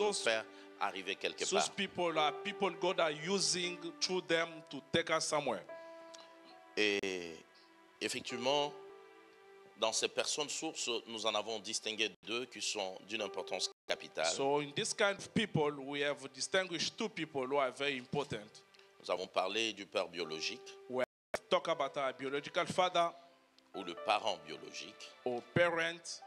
nous faire arriver quelque Those part. people are people God are using through them to take us somewhere. Et effectivement, dans ces personnes sources, nous en avons distingué deux qui sont d'une importance capitale. So in this kind of people, we have distinguished two people who are very important. Nous avons parlé du père biologique We have talked about our biological father ou le parent biologique. or parent,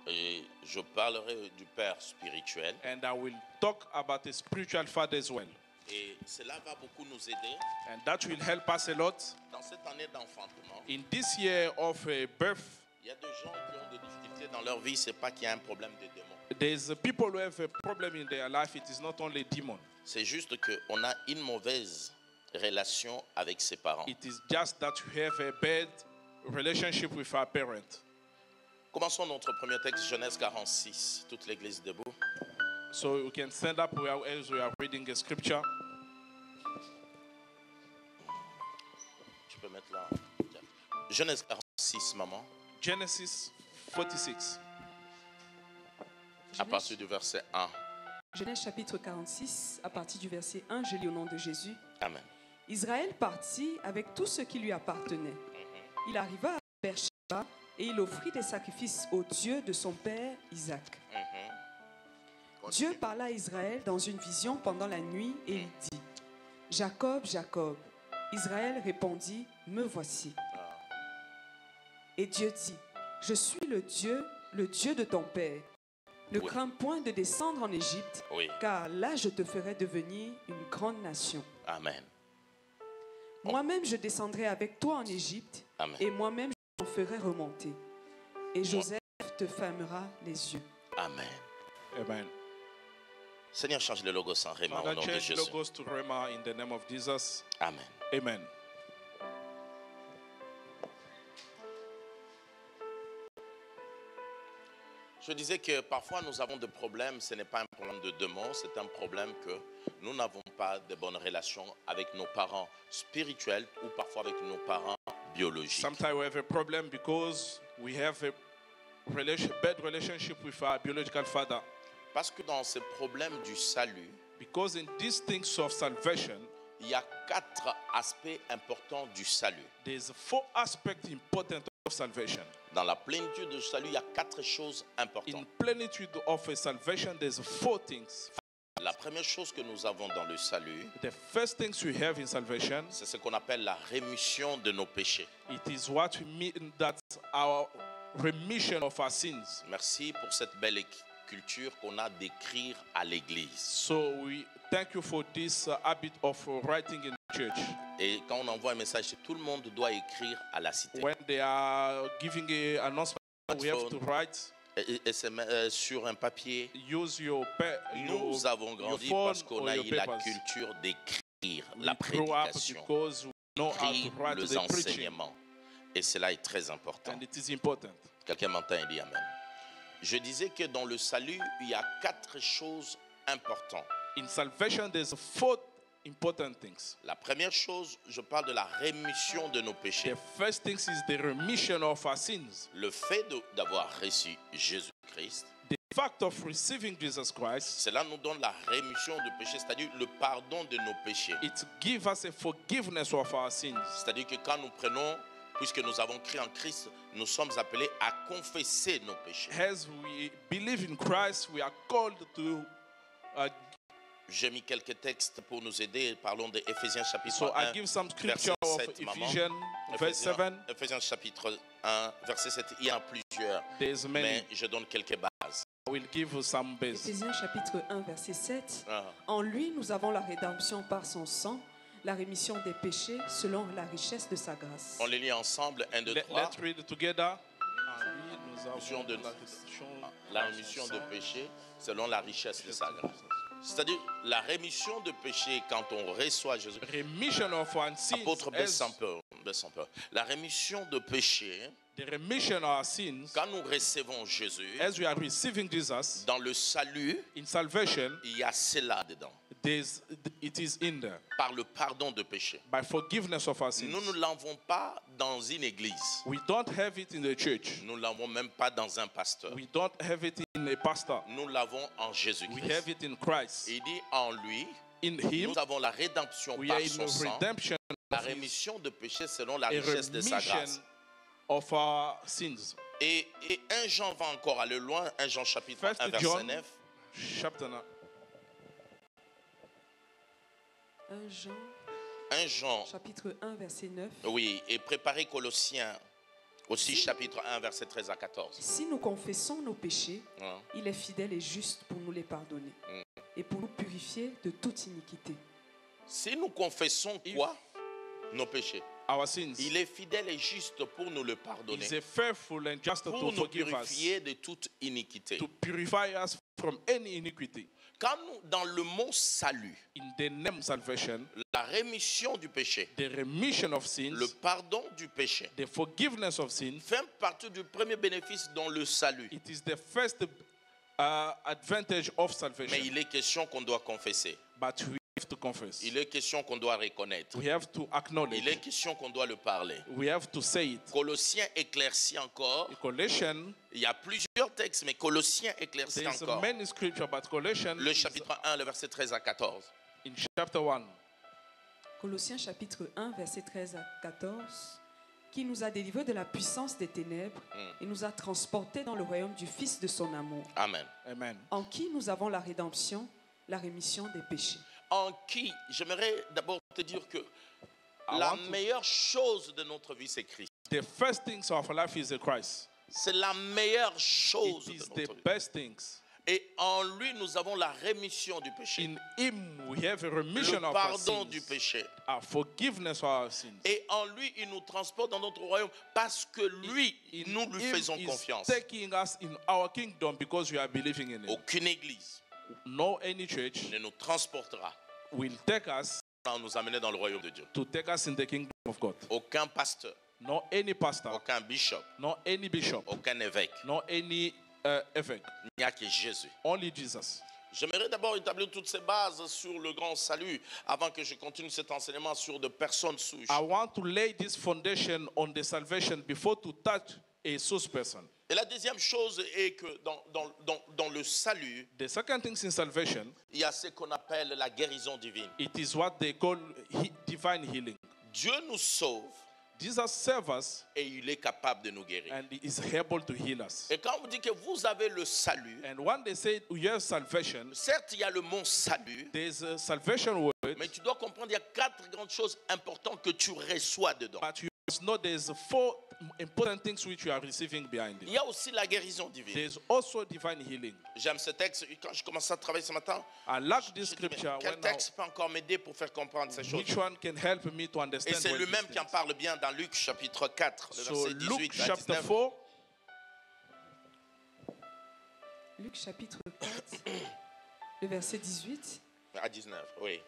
Et je parlerai du père spirituel. and I will talk about a spiritual father as well. Et cela va beaucoup nous aider And that will help us a lot. dans cette année d'enfantement. In this year of birth, Il y a des gens qui ont des difficultés dans leur vie, c'est pas qu'il y a un problème de démons. there's people who have a problem in their life. It is not only demon. C'est juste qu'on a une mauvaise relation avec ses parents. It is just that you have a bad relationship with our parent. Commençons notre premier texte, Genèse 46, toute l'église debout. So you can stand up as we are reading a scripture. Tu peux mettre là. Genèse 46, maman, Genesis 46. à partir du verset 1. Genèse chapitre 46, à partir du verset 1, je lis au nom de Jésus. Amen. Israël partit avec tout ce qui lui appartenait. Il arriva à Beersheba et il offrit des sacrifices au Dieu de son père Isaac. Dieu parla à Israël dans une vision pendant la nuit et il dit: Jacob, Jacob. Israël répondit: Me voici. Et Dieu dit: Je suis le Dieu de ton père. Ne Oui. crains point de descendre en Égypte, Oui. car là je te ferai devenir une grande nation. Amen. Moi-même je descendrai avec toi en Égypte, Amen. et moi-même je t'en ferai remonter. Et Joseph te fermera les yeux. Amen. Amen. Seigneur, change le logo sans Réma au Father, nom de change Jésus. logos to Rema in the name of Jesus. Amen. Amen. Je disais que parfois nous avons des problèmes, ce n'est pas un problème de démons, c'est un problème que nous n'avons pas de bonnes relations avec nos parents spirituels ou parfois avec nos parents biologiques. Sometimes we have a problem because we have a bad relationship with our biological father. Parce que dans ces problèmes du salut, Because in these things of salvation, il y a 4 aspects importants du salut. there's 4 aspects important of salvation. Dans la plénitude du salut, il y a 4 choses In importantes. plenitude of a salvation, there's 4 things. La première chose que nous avons dans le salut, The first things we have in salvation, c'est ce qu'on appelle la rémission de nos péchés. it is what we mean that our remission of our sins. Merci pour cette belle culture qu'on a d'écrire à l'église. So we thank you for this habit of writing in church. Et quand on envoie un message, tout le monde doit écrire à la cité. When they are giving an announcement, we have to write. Et c'est sur un papier. Use your Nous avons grandi phone parce qu'on or a your eu la papers. culture d'écrire We la grow up prédication, because we know how écrire to write les the preaching, enseignements. Et cela est très important. and it is important. Quelqu'un m'entend et dit Amen. Je disais que dans le salut, il y a 4 choses importantes. In salvation, there's 4 important things. La première chose, je parle de la rémission de nos péchés. The first thing is the remission of our sins. Le fait d'avoir reçu Jésus-Christ, The fact of receiving Jesus Christ, cela nous donne la rémission de péchés, c'est-à-dire le pardon de nos péchés. it gives us a forgiveness of our sins. C'est-à-dire que quand nous prenons, puisque nous avons cru en Christ, nous sommes appelés à confesser nos péchés. As we believe in Christ, we are called to. J'ai mis quelques textes pour nous aider. Parlons de Éphésiens chapitre So 1, I give some verset scripture of 7, maman. Ephesians, verse 7. Éphésiens chapitre 1, verset 7. Il y en a plusieurs, There's many. mais je donne quelques bases. I will give you some base. Éphésiens chapitre 1, verset 7. Ah. En lui, nous avons la rédemption par son sang, la rémission des péchés selon la richesse de sa grâce. On les lit ensemble. 1, 2, 3. Let's read it together. Rémission de- La rémission de péché selon la richesse de sa grâce. C'est-à-dire la rémission de péché quand on reçoit Jésus. Remission of our sins. Apôtre, baisse un As peu. La rémission de péché, the remission of our sins, quand nous recevons Jésus, as we are receiving Jesus dans le salut, in salvation, il y a cela dedans. It is in there. par le pardon de péché. By forgiveness of our sins. Nous ne l'avons pas dans une église. We don't have it in the church. Nous ne l'avons même pas dans un pasteur. We don't have it in a pastor. Nous l'avons en We Jésus-Christ. have it in Christ. Il dit en lui, In Him, nous avons la rédemption we par are in son sang, redemption, la rémission de péché selon la a richesse de sa remission grâce. of our sins. Et 1 Jean va encore aller loin, 1 Jean chapitre 1 First verset John, 9. chapter 9. 1 Jean, 1 Jean, chapitre 1, verset 9. oui, et préparez Colossiens aussi chapitre 1 verset 13 à 14. Si nous confessons nos péchés, Hein? il est fidèle et juste pour nous les pardonner et pour nous purifier de toute iniquité. Si nous confessons quoi? Nos péchés. Our sins. Il est fidèle et juste pour nous le pardonner, Is a faithful and just pour to nous forgive us, purifier de toute iniquité. to purify us from any iniquity. Quand nous, dans le mot salut, In the name salvation, la rémission du péché, the remission of sins, le pardon du péché, the forgiveness of sins, fait partie du premier bénéfice dans le salut. it is the first advantage of Mais salvation. il est question qu'on doit confesser. But we have to confess. Il est question qu'on doit reconnaître. We have to acknowledge. Il est question qu'on doit le parler. We have to say it. Colossiens éclaircit encore. Colossians, Il y a plusieurs textes, mais Colossiens éclaircit there's encore. many scripture, but Colossians Le is chapitre 1, le verset 13 à 14. in chapter 1. Colossiens chapitre 1, verset 13 à 14, qui nous a délivrés de la puissance des ténèbres et nous a transportés dans le royaume du Fils de son amour, Amen. Amen. en qui nous avons la rédemption, la rémission des péchés. En qui, j'aimerais d'abord te dire que I la want to- meilleure chose de notre vie, c'est Christ. The first things of life is the Christ. C'est la meilleure chose It is de the notre vie. best things. Et en lui, nous avons la rémission du péché. In Him we have a remission Le of our pardon sins, du péché. a forgiveness of our sins. Et en lui, il nous transporte dans notre royaume parce que lui, In nous lui Him faisons is confiance. taking us in our kingdom because we are believing in Him. Aucune église No any church ne nous transportera will take us sans nous amener dans le royaume de Dieu. to take us in the kingdom of God. Aucun pasteur, No any pastor, aucun bishop, no any bishop, aucun évêque. no any évêque. Il n'y a que Jésus. Only Jesus. J'aimerais d'abord établir toutes ces bases sur le grand salut avant que je continue cet enseignement sur de personnes souches. I want to lay this foundation on the salvation before to touch a source person. Et la deuxième chose est que dans le salut, The second thing in salvation, il y a ce qu'on appelle la guérison divine. it is what they call divine healing. Dieu nous sauve Jesus saves us et il est capable de nous guérir. and he is able to heal us. Et quand on dit que vous avez le salut, And when they say we have salvation, certes il y a le mot salut, there is a salvation word, mais tu dois comprendre il y a 4 grandes choses importantes que tu reçois dedans. but you must know there is 4 important things which you are receiving behind Il it. y a aussi la guérison divine. There is also divine healing. J'aime ce texte. Quand je commençais à travailler ce matin, I like this je dis, mais scripture. quel texte peut encore m'aider pour faire comprendre ces choses? Which one can help me to Et understand c'est what lui-même this qui en is? parle bien dans Luc chapitre 4, le So verset Luke 18 à chapter 19. 4, Luc chapitre 4, le verset 18. À 19, oui.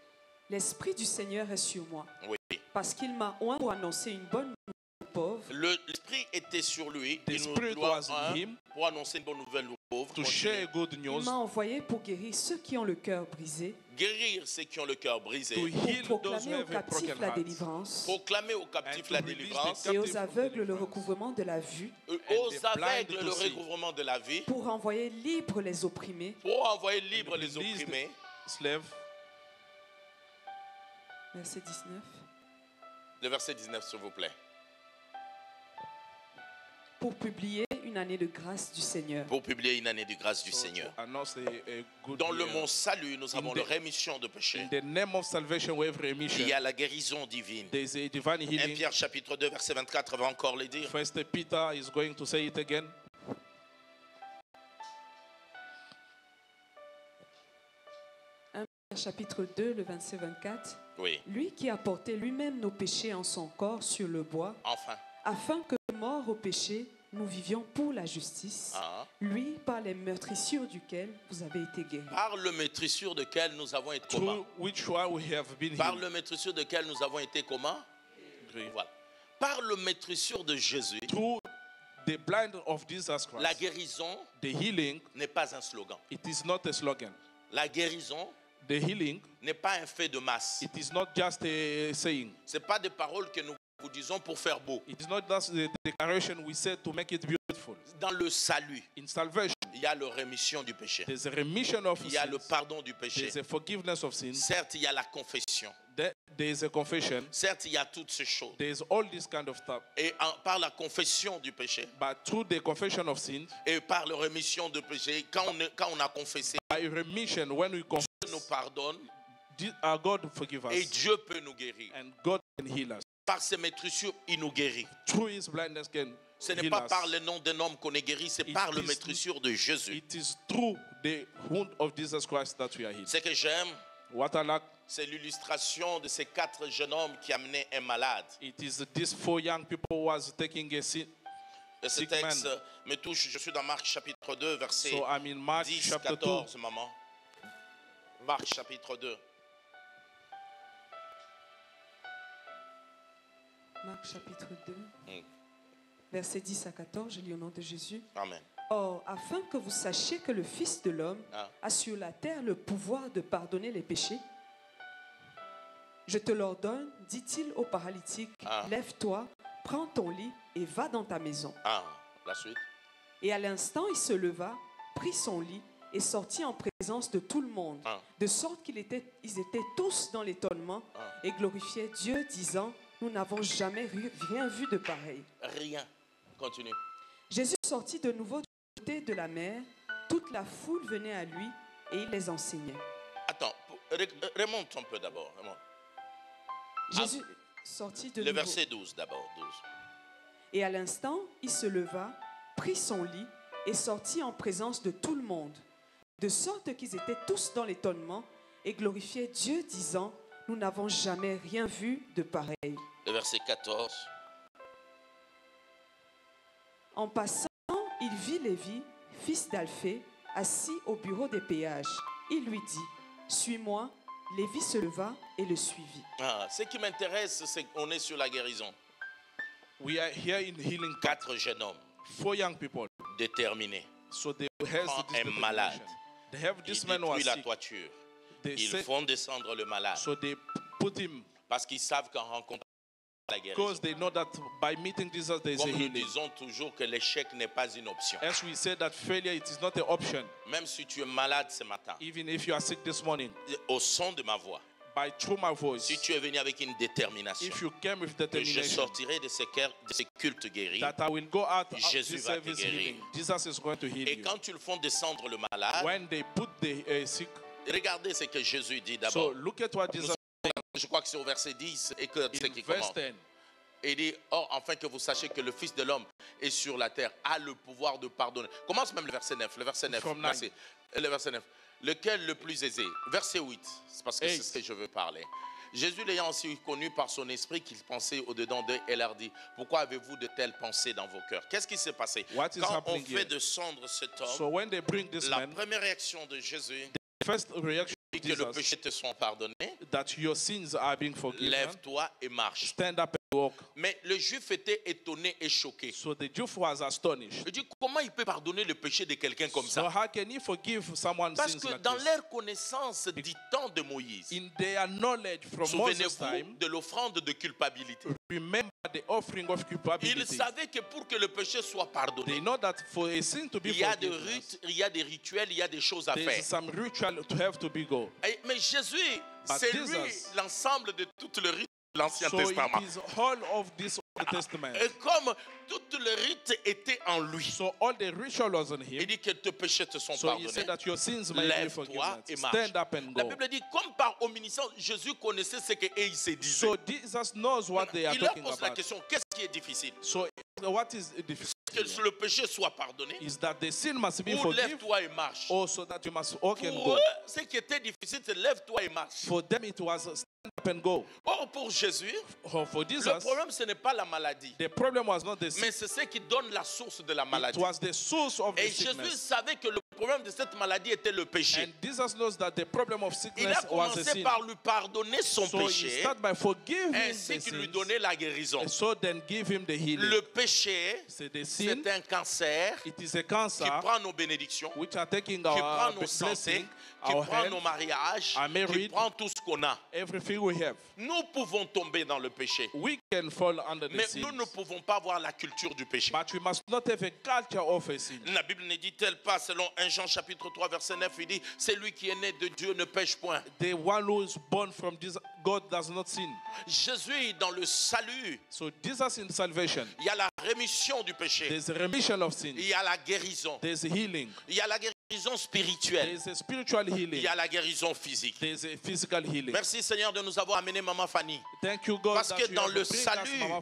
L'Esprit du Seigneur est sur moi, Oui. parce qu'il m'a oint pour annoncer une bonne nouvelle aux pauvres, L'esprit était sur lui. The Il nous Spirit doit was in him pour annoncer une bonne nouvelle aux pauvres. to Continuez. share good il news, m'a envoyé pour guérir ceux qui ont le cœur brisé, Guérir ceux qui ont le cœur brisé. to heal pour those who proclamer aux have a broken captifs la heart, délivrance Proclamer aux and captifs to la release délivrance. the et captive aux from aveugles le deliverance, recouvrement de la vue, Aux the blind aveugles to le see. recouvrement de la vie. pour envoyer libres les opprimés, Pour envoyer libre les release opprimés. slave. verset 19, Le verset 19, s'il vous plaît. pour publier une année de grâce du Seigneur. Pour publier une année de grâce du So Seigneur. to announce a good Dans le year. mot salut, nous avons the- la rémission de péché. In the name of salvation, we have remission. Il y a la guérison divine. There is a divine 1 healing. Pierre chapitre 2, verset 24 va encore le dire. First Peter is going to say it again. Chapitre 2, le verset 24. Oui, Lui qui a porté lui-même nos péchés en son corps sur le bois, enfin. afin que, mort au péché, nous vivions pour la justice. Hein. Lui, par les meurtrissures duquel vous avez été guéris. Par le maîtrissure de quel nous avons été comment? Through which one we have been Par healed. le maîtrissure de quel nous avons été comment? Voilà. Par le maîtrissure de Jésus, Through the blind of Jesus la Christ. guérison The healing, n'est pas un slogan. it is not a slogan. La guérison The healing, n'est pas un fait de masse. it is not just a saying. Ce n'est pas des paroles que nous vous disons pour faire beau. It is not just the declaration we said to make it beautiful. Dans le salut, In salvation, il y a la rémission du péché. there's a remission of Il y a le sins. pardon du péché. There's a forgiveness of sins. Certes, il y a la confession. There is a confession. Certes, il y a toutes ces choses. There's all this kind of stuff. Et par la confession du péché But through the confession of sins, et par la rémission du péché, quand on a confessé, by remission, when we confess, Dieu nous pardonne our God forgive et us, Dieu peut nous guérir. and God can heal us. Par ses maîtrissures, il nous guérit. Through His blindness can Ce n'est heal pas us. par le nom d'un homme qu'on est guéri, c'est It par le is- maîtrissure de Jésus. It is through the wound of Jesus Christ that we are healed. Ce que j'aime, What I like, c'est l'illustration de ces 4 jeunes hommes qui amenaient un malade. it is these 4 young people was taking a sin. Et ce Sick texte man. me touche. Je suis dans Marc chapitre 2, verset So I'm in Mark 10, chapter 2. 14, maman. Marc chapitre 2. Marc chapitre 2, Mm. versets 10 à 14, je lis au nom de Jésus. Amen. Or, afin que vous sachiez que le Fils de l'homme Ah. a sur la terre le pouvoir de pardonner les péchés, je te l'ordonne, dit-il au paralytique, Ah. lève-toi, prends ton lit et va dans ta maison. Ah, la suite. Et à l'instant, il se leva, prit son lit et sortit en présence de tout le monde, Ah. de sorte ils étaient tous dans l'étonnement Ah. et glorifiaient Dieu, disant, nous n'avons jamais rien vu de pareil. Rien. Continue. Jésus sortit de nouveau du côté de la mer, toute la foule venait à lui et il les enseignait. Attends, remonte un peu d'abord. Remonte. Jésus sortit de Le nouveau. verset 12 d'abord. 12. Et à l'instant, il se leva, prit son lit et sortit en présence de tout le monde, de sorte qu'ils étaient tous dans l'étonnement et glorifiaient Dieu, disant, nous n'avons jamais rien vu de pareil. Le verset 14. En passant, il vit Lévi, fils d'Alphée, assis au bureau des péages. Il lui dit, suis-moi. Lévi se leva et le suivit. Ah, ce qui m'intéresse, c'est qu'on est sur la guérison. We are here in healing 4 jeunes hommes 4 young people. déterminés. So they has Prend this un malade. determination. They have Ils this man who was détruisent la sick. toiture. They Ils say, font descendre le malade. so they put him Parce qu'ils savent qu'en rencontrant la guérison, because they know that by meeting Jesus there is a comme nous healing. disons toujours que l'échec n'est pas une option. As we say that failure it is not an option. Même si tu es malade ce matin, Even if you are sick this morning, au son de ma voix, by through my voice, si tu es venu avec une détermination, if you came with que je determination, sortirai de ces cultes guéris, that I will go out of Jésus this va te service guérir. healing. Jesus is going to heal et you. quand ils font descendre le malade, When they put the sick, regardez ce que Jésus dit so d'abord. look at what Jesus Je crois que c'est au verset 10 et que c'est in qui verse commence. 10. Et il dit, or, enfin que vous sachiez que le Fils de l'homme est sur la terre, a le pouvoir de pardonner. Commence même le verset 9. Le verset 9. From Merci. Le verset 9. Lequel le plus aisé? Verset 8. C'est parce que c'est 8. ce que je veux parler. Jésus l'ayant aussi connu par son esprit qu'il pensait au-dedans d'eux et leur dit, pourquoi avez-vous de telles pensées dans vos cœurs? Qu'est-ce qui s'est passé? What is Quand on happening fait here? descendre cet homme, So when they bring this la man, première réaction de Jésus, first reaction dit of que le Jesus, péché te soit pardonné, that your sins are being forgiven. lève-toi et marche. Stand up and walk. Mais le juif était étonné et choqué. So the Jew was astonished. Il dit, comment il peut pardonner le péché de quelqu'un comme So ça? how can he forgive someone's Parce sins que like dans this? leur connaissance du temps de Moïse, In their knowledge from Moses' time, souvenez-vous de l'offrande de culpabilité. remember the offering of Ils culpability. savaient que pour que le péché soit They pardonné, know that for a sin to be il y a des forgiven, rites, il y a des rituels, il y a des choses à there is faire. some ritual to have to be go. Mais Jésus, But c'est lui Jesus- l'ensemble de tout le rite de l'Ancien So Testament. it is all of this Old Testament. Et comme tout le rite était en lui, So all the ritual was on il him. dit que tes péchés te sont So he pardonnés. said that your sins may be Lève-toi forgiven. et marche. Stand up and La go. Bible dit, comme par omniscience, Jésus connaissait ce qu'eux ils se disaient. So Jesus knows what they are Il leur talking pose la about. question, qu'est-ce qui est difficile? So what is difficult Que le péché soit pardonné, is that the sin must be ou forgiven, lève-toi et marche. also that you must walk and Pour go. eux, ce qui était difficile, c'est lève-toi et marche. For them it was stand up and go. Or, pour Jésus, For le Jesus, problème, ce n'est pas la maladie, the problem was not the sin, mais c'est ce qui donne la source de la it maladie. was the source of Et the Jésus sickness. savait que le problème de cette maladie était le péché. And Jesus knows that the problem of Il a sickness was a commencé sin. par lui pardonner son So he péché, started by forgiving ainsi the qu'il lui sins, donnait la guérison. and so then give him the healing. Le péché, C'est the sin. c'est un cancer It is a qui cancer prend nos bénédictions, which are taking qui prend our nos santé, blessing, qui our prend nos health, mariages, our qui marriage, prend tout ce qu'on a. everything we have. Nous pouvons tomber dans le péché, We can fall under the mais sin, nous ne pouvons pas avoir la culture du péché. but we must not have a culture of a sin. La Bible ne dit-elle pas, selon 1 Jean chapitre 3 verset 9, il dit, celui qui est né de Dieu ne pêche point. The one who is born from Jesus, God does not sin. Jésus, dans le salut, So Jesus in salvation, il y a la rémission du péché, there's a remission of sin, il y a la guérison, there's a healing, il y a la guérison spirituelle, there's a spiritual il healing, y a la guérison physique. there's a physical healing. Merci Seigneur de nous avoir amené Maman Fanny. Thank you, God, Parce that que you dans have le bring us salut, Mama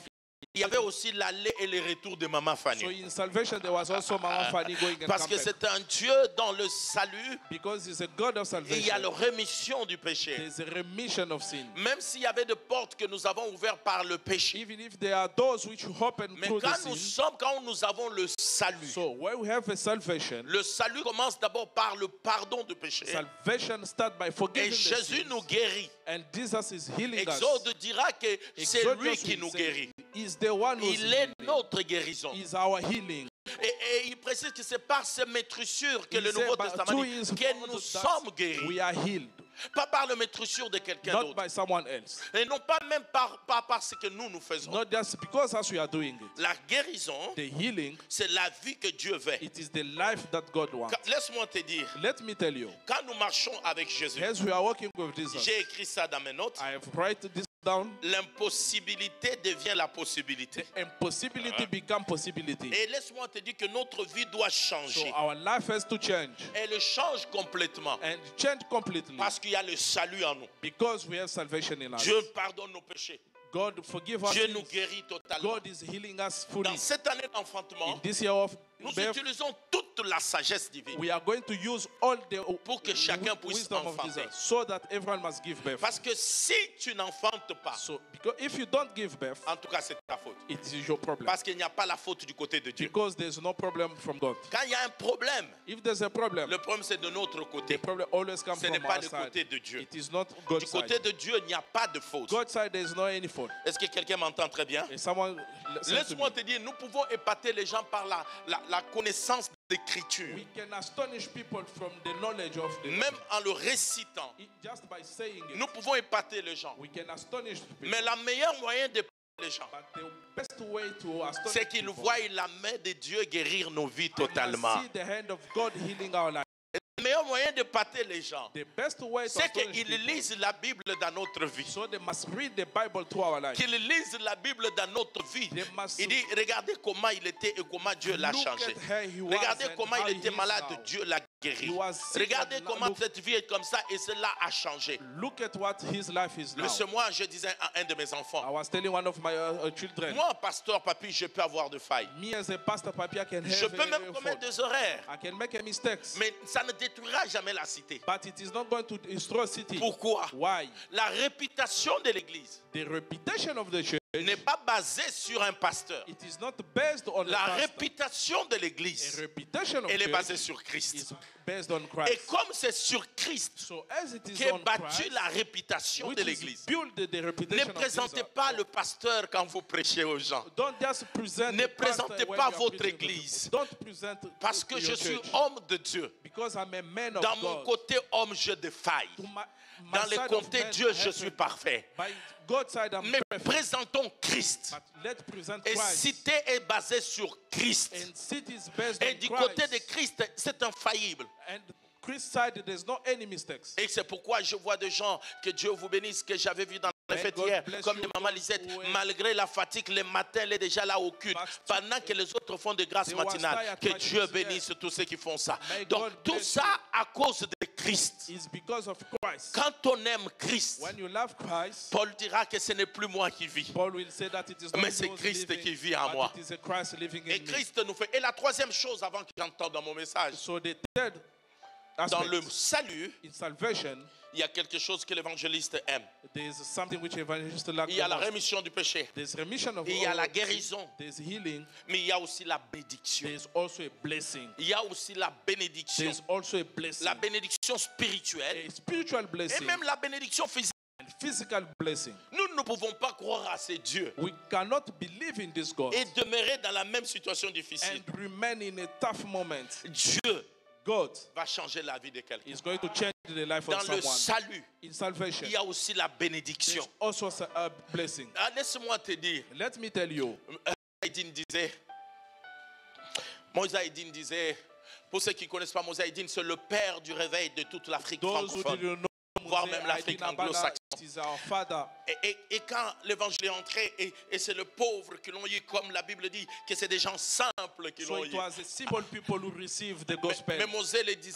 il y avait aussi l'aller et le retour de Maman So Fanny. in salvation, there was also Mama Fanny going and Parce come que back. c'est un Dieu dans le salut, Because he's a God of et il y a la salvation, rémission du péché. there's a remission of sin. Même s'il y avait des portes que nous avons ouvertes par le péché. Even if there are doors which open Mais through the quand nous avons le salut, so when we have a salvation, le salut commence d'abord par le pardon du péché. salvation starts by Et forgiving the Jésus sins. nous guérit. And Jesus is healing us. Exode dira que c'est Exodus lui qui will nous say, guérit. He's the one who's Il est healing. notre guérison. He's our healing. Et il précise que c'est par ces maîtrissures que He le said, Nouveau by Testament through dit his que blood nous that sommes guéris. we are healed, Pas par la maîtrisure de quelqu'un not d'autre. by someone else. Et non pas même pas par ce que nous faisons. Not just because as we are doing it. La guérison, The healing, c'est la vie que Dieu veut. it is the life that God wants. Laisse-moi te dire, Let me tell you, quand nous marchons avec Jésus, as we are walking with Jesus, j'ai écrit ça dans mes notes, I have write this down. l'impossibilité devient la possibilité. Impossibility become possibility. Et laisse-moi te dire que notre vie doit So changer. our life has to change Elle change complètement. and change completely Parce qu'il y a le salut en nous. because we have salvation in us. Dieu pardonne nos péchés. God forgive us. Dieu nous guérit totalement. God is healing us fully. Dans cette année In d'enfantement, this year of nous birth, utilisons toute la sagesse divine. we are going to use all the Pour que chacun puisse wisdom of enfanter. Jesus so that everyone must give birth. Parce que si tu n'enfantes pas, So, because if you don't give birth, en tout cas c'est ta faute. it is your problem. Parce qu'il n'y a pas la faute du côté de Dieu. Because there's no problem from God. Quand il y a un problème, If there's a problem, le problème c'est de notre the côté. problem always comes Ce n'est from pas our du side. côté de Dieu. It is not Du God's côté side. de Dieu, il n'y a pas de faute. God's side, there is no any fault. Est-ce que quelqu'un m'entend très bien? If someone listens to me, Laisse-moi te dire, nous pouvons épater les gens par la connaissance d'écriture. we can astonish people from the knowledge of the Même en le récitant, just by saying it. nous pouvons épater les gens. We can astonish people. Mais le meilleur moyen d'épater les gens, But the best way to astonish c'est qu'ils people voient la main de Dieu guérir nos vies and totalement. see the hand of God healing our life. Le meilleur moyen d'épater les gens, The best way to c'est astonish qu'ils people, lisent la Bible dans notre vie. so they must read the Bible through our life. Qu'ils lisent la Bible dans notre vie. They must Il dit, regardez comment il était et comment Dieu l'a look changé. at how he was Regardez and comment how il était he is malade, now. Dieu l'a guéri. He was sick Regardez and comment look- cette vie est comme ça et cela a changé. Look at what his life is now. Ce mois, je disais à un de mes enfants, I was telling one of my children, moi, pasteur Papi, je peux avoir de failles. me as a pastor, Papi, I can have Je peux a même commettre fault. des erreurs. I can make a mistakes, Mais ça ne détruira jamais la cité. but it is not going to destroy a city. Pourquoi? Why? La réputation de l'Église The reputation of the church, n'est pas basée sur un pasteur. it is not based on La a pastor. réputation de A l'Église, reputation of elle est basée church sur Christ. is based on Et Christ. comme c'est sur Christ So as it is qu'est on battue Christ, la réputation which de is l'Église, build the ne reputation of présentez Jesus. pas le pasteur quand vous prêchez aux gens. Don't just present Ne the pastor présentez when pas you are votre preaching to église. people. Don't present Parce que your je suis church. homme de Dieu. Because I'm a man of Dans mon God. côté homme, je défaille. To my Dans les side of côtés man, Dieu, I je have suis to- parfait. By God's side, I'm Mais perfect. présentons Christ. But let's present Et Christ. cité est basée sur Christ. And city is based Et on du Christ. côté de Christ, c'est infaillible. And Christ's side, there's no any mistakes. Et c'est pourquoi je vois des gens, que Dieu vous bénisse, que j'avais vu dans la May fête God hier, bless comme you, de Maman Lisette, ouais. malgré la fatigue, le matin, elle est déjà là au culte, But- pendant que les autres font des grâces They was matinales. tired, Que but Dieu it's there. bénisse tous ceux qui font ça. May Donc, God tout bless ça à cause de Christ. It's because of Christ. Quand on aime Christ, When you love Christ, Paul dira que ce n'est plus moi qui vis. Paul will say that it is not Mais c'est those Christ living, qui vit en but moi. it is a Christ living Et in me. Christ nous fait. Et la troisième chose, avant que j'entende dans mon message, So the third Dans le aspect. salut, In salvation, il y a quelque chose que l'évangéliste aime. there is something which evangelists like Il y a the la most. rémission du péché. There's remission of Il y a la all sin. guérison. There's healing. Mais il y a aussi la bénédiction. There's also a blessing. Il y a aussi la bénédiction. There's also a blessing. La bénédiction spirituelle A spiritual et blessing même la bénédiction physique. and physical blessing. Nous ne pouvons pas croire à ces dieux We cannot believe in this God et demeurer dans la même situation difficile. and remain in a tough moment. Dieu God va changer la vie de quelqu'un. is going to change the life of Dans le someone. salut, In salvation, il y a aussi la bénédiction. there's also a blessing. Ah, laisse-moi te dire, Let me tell you, Moïse Haïdine disait, pour ceux qui ne connaissent pas Moïse Haïdine, c'est le père du réveil de toute l'Afrique those who francophone, didn't know voire Moses, même l'Afrique Haïdine Abala, anglo-saxonne. it is our father. Et quand l'évangile est entré, et c'est le pauvre qui l'ont eu, comme la Bible dit, que c'est des gens simples qui So l'ont it eu. was the simple people who received the gospel. Mais Moses le disait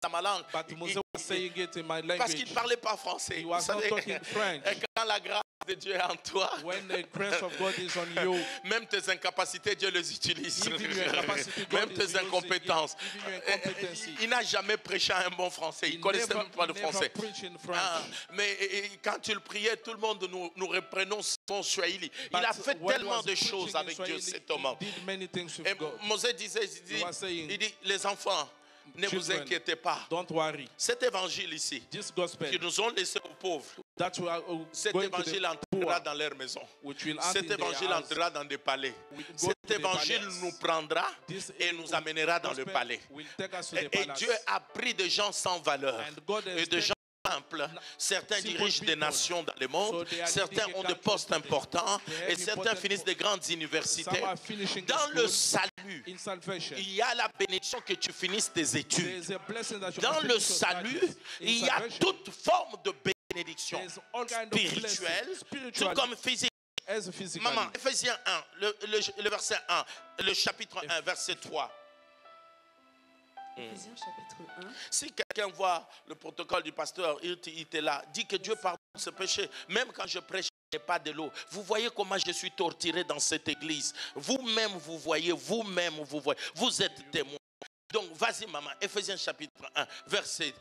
dans ma langue, But Moses was saying it in my parce qu'il language. ne parlait pas français. He Vous was not savez, talking French. quand la grâce de Dieu est en toi, When the grace of God is on you, même tes incapacités, Dieu les utilise. Even your incapacity, God Même is tes using, incompétences. even your incompetency. Il n'a jamais prêché un bon français. Il ne connaissait même pas le français. preach in French. Ah, mais quand tu le priais, tout le monde nous reprenons son swahili. Il But a fait when he tellement was de preaching choses in avec Dieu, Swahili, cet homme. he did many things with Et God. Moses disait, He was saying, il dit, les enfants, ne vous Children, inquiétez pas. Don't worry. Cet évangile ici, This gospel qui nous ont laissé aux pauvres, that we are cet going to évangile the entrera poor, dans leur maison. which will enter Cet in their évangile house. entrera dans des palais. We go Cet to the évangile palace. nous prendra This et nous amènera dans le gospel palais. will take us to Et the palace. Dieu a pris des gens sans valeur And God has et de taken gens simples. Certains simple dirigent des people. nations dans le monde, So they are certains leading ont a des country postes today. importants They have et certains important finissent des grandes universités. Some are finishing the Dans le school. salut, In salvation, il y a la bénédiction que tu finisses tes there études. is a blessing that you Dans must le finish your salut, studies. In il y a salvation, toute forme de bénédiction there is all kind of spirituelle, blessing, tout spiritual comme physique. as physical. Maman, Ephésiens 1, le verset 1, le chapitre 1, verset 3. Éphésiens chapitre 1. Si quelqu'un voit le protocole du pasteur, il était là, dit que Dieu pardonne ce péché. Même quand je prêche, il n'y a pas de l'eau. Vous voyez comment je suis torturé dans cette église. Vous-même, vous voyez. Vous êtes témoin. Donc, vas-y, maman. Ephésiens chapitre 1, verset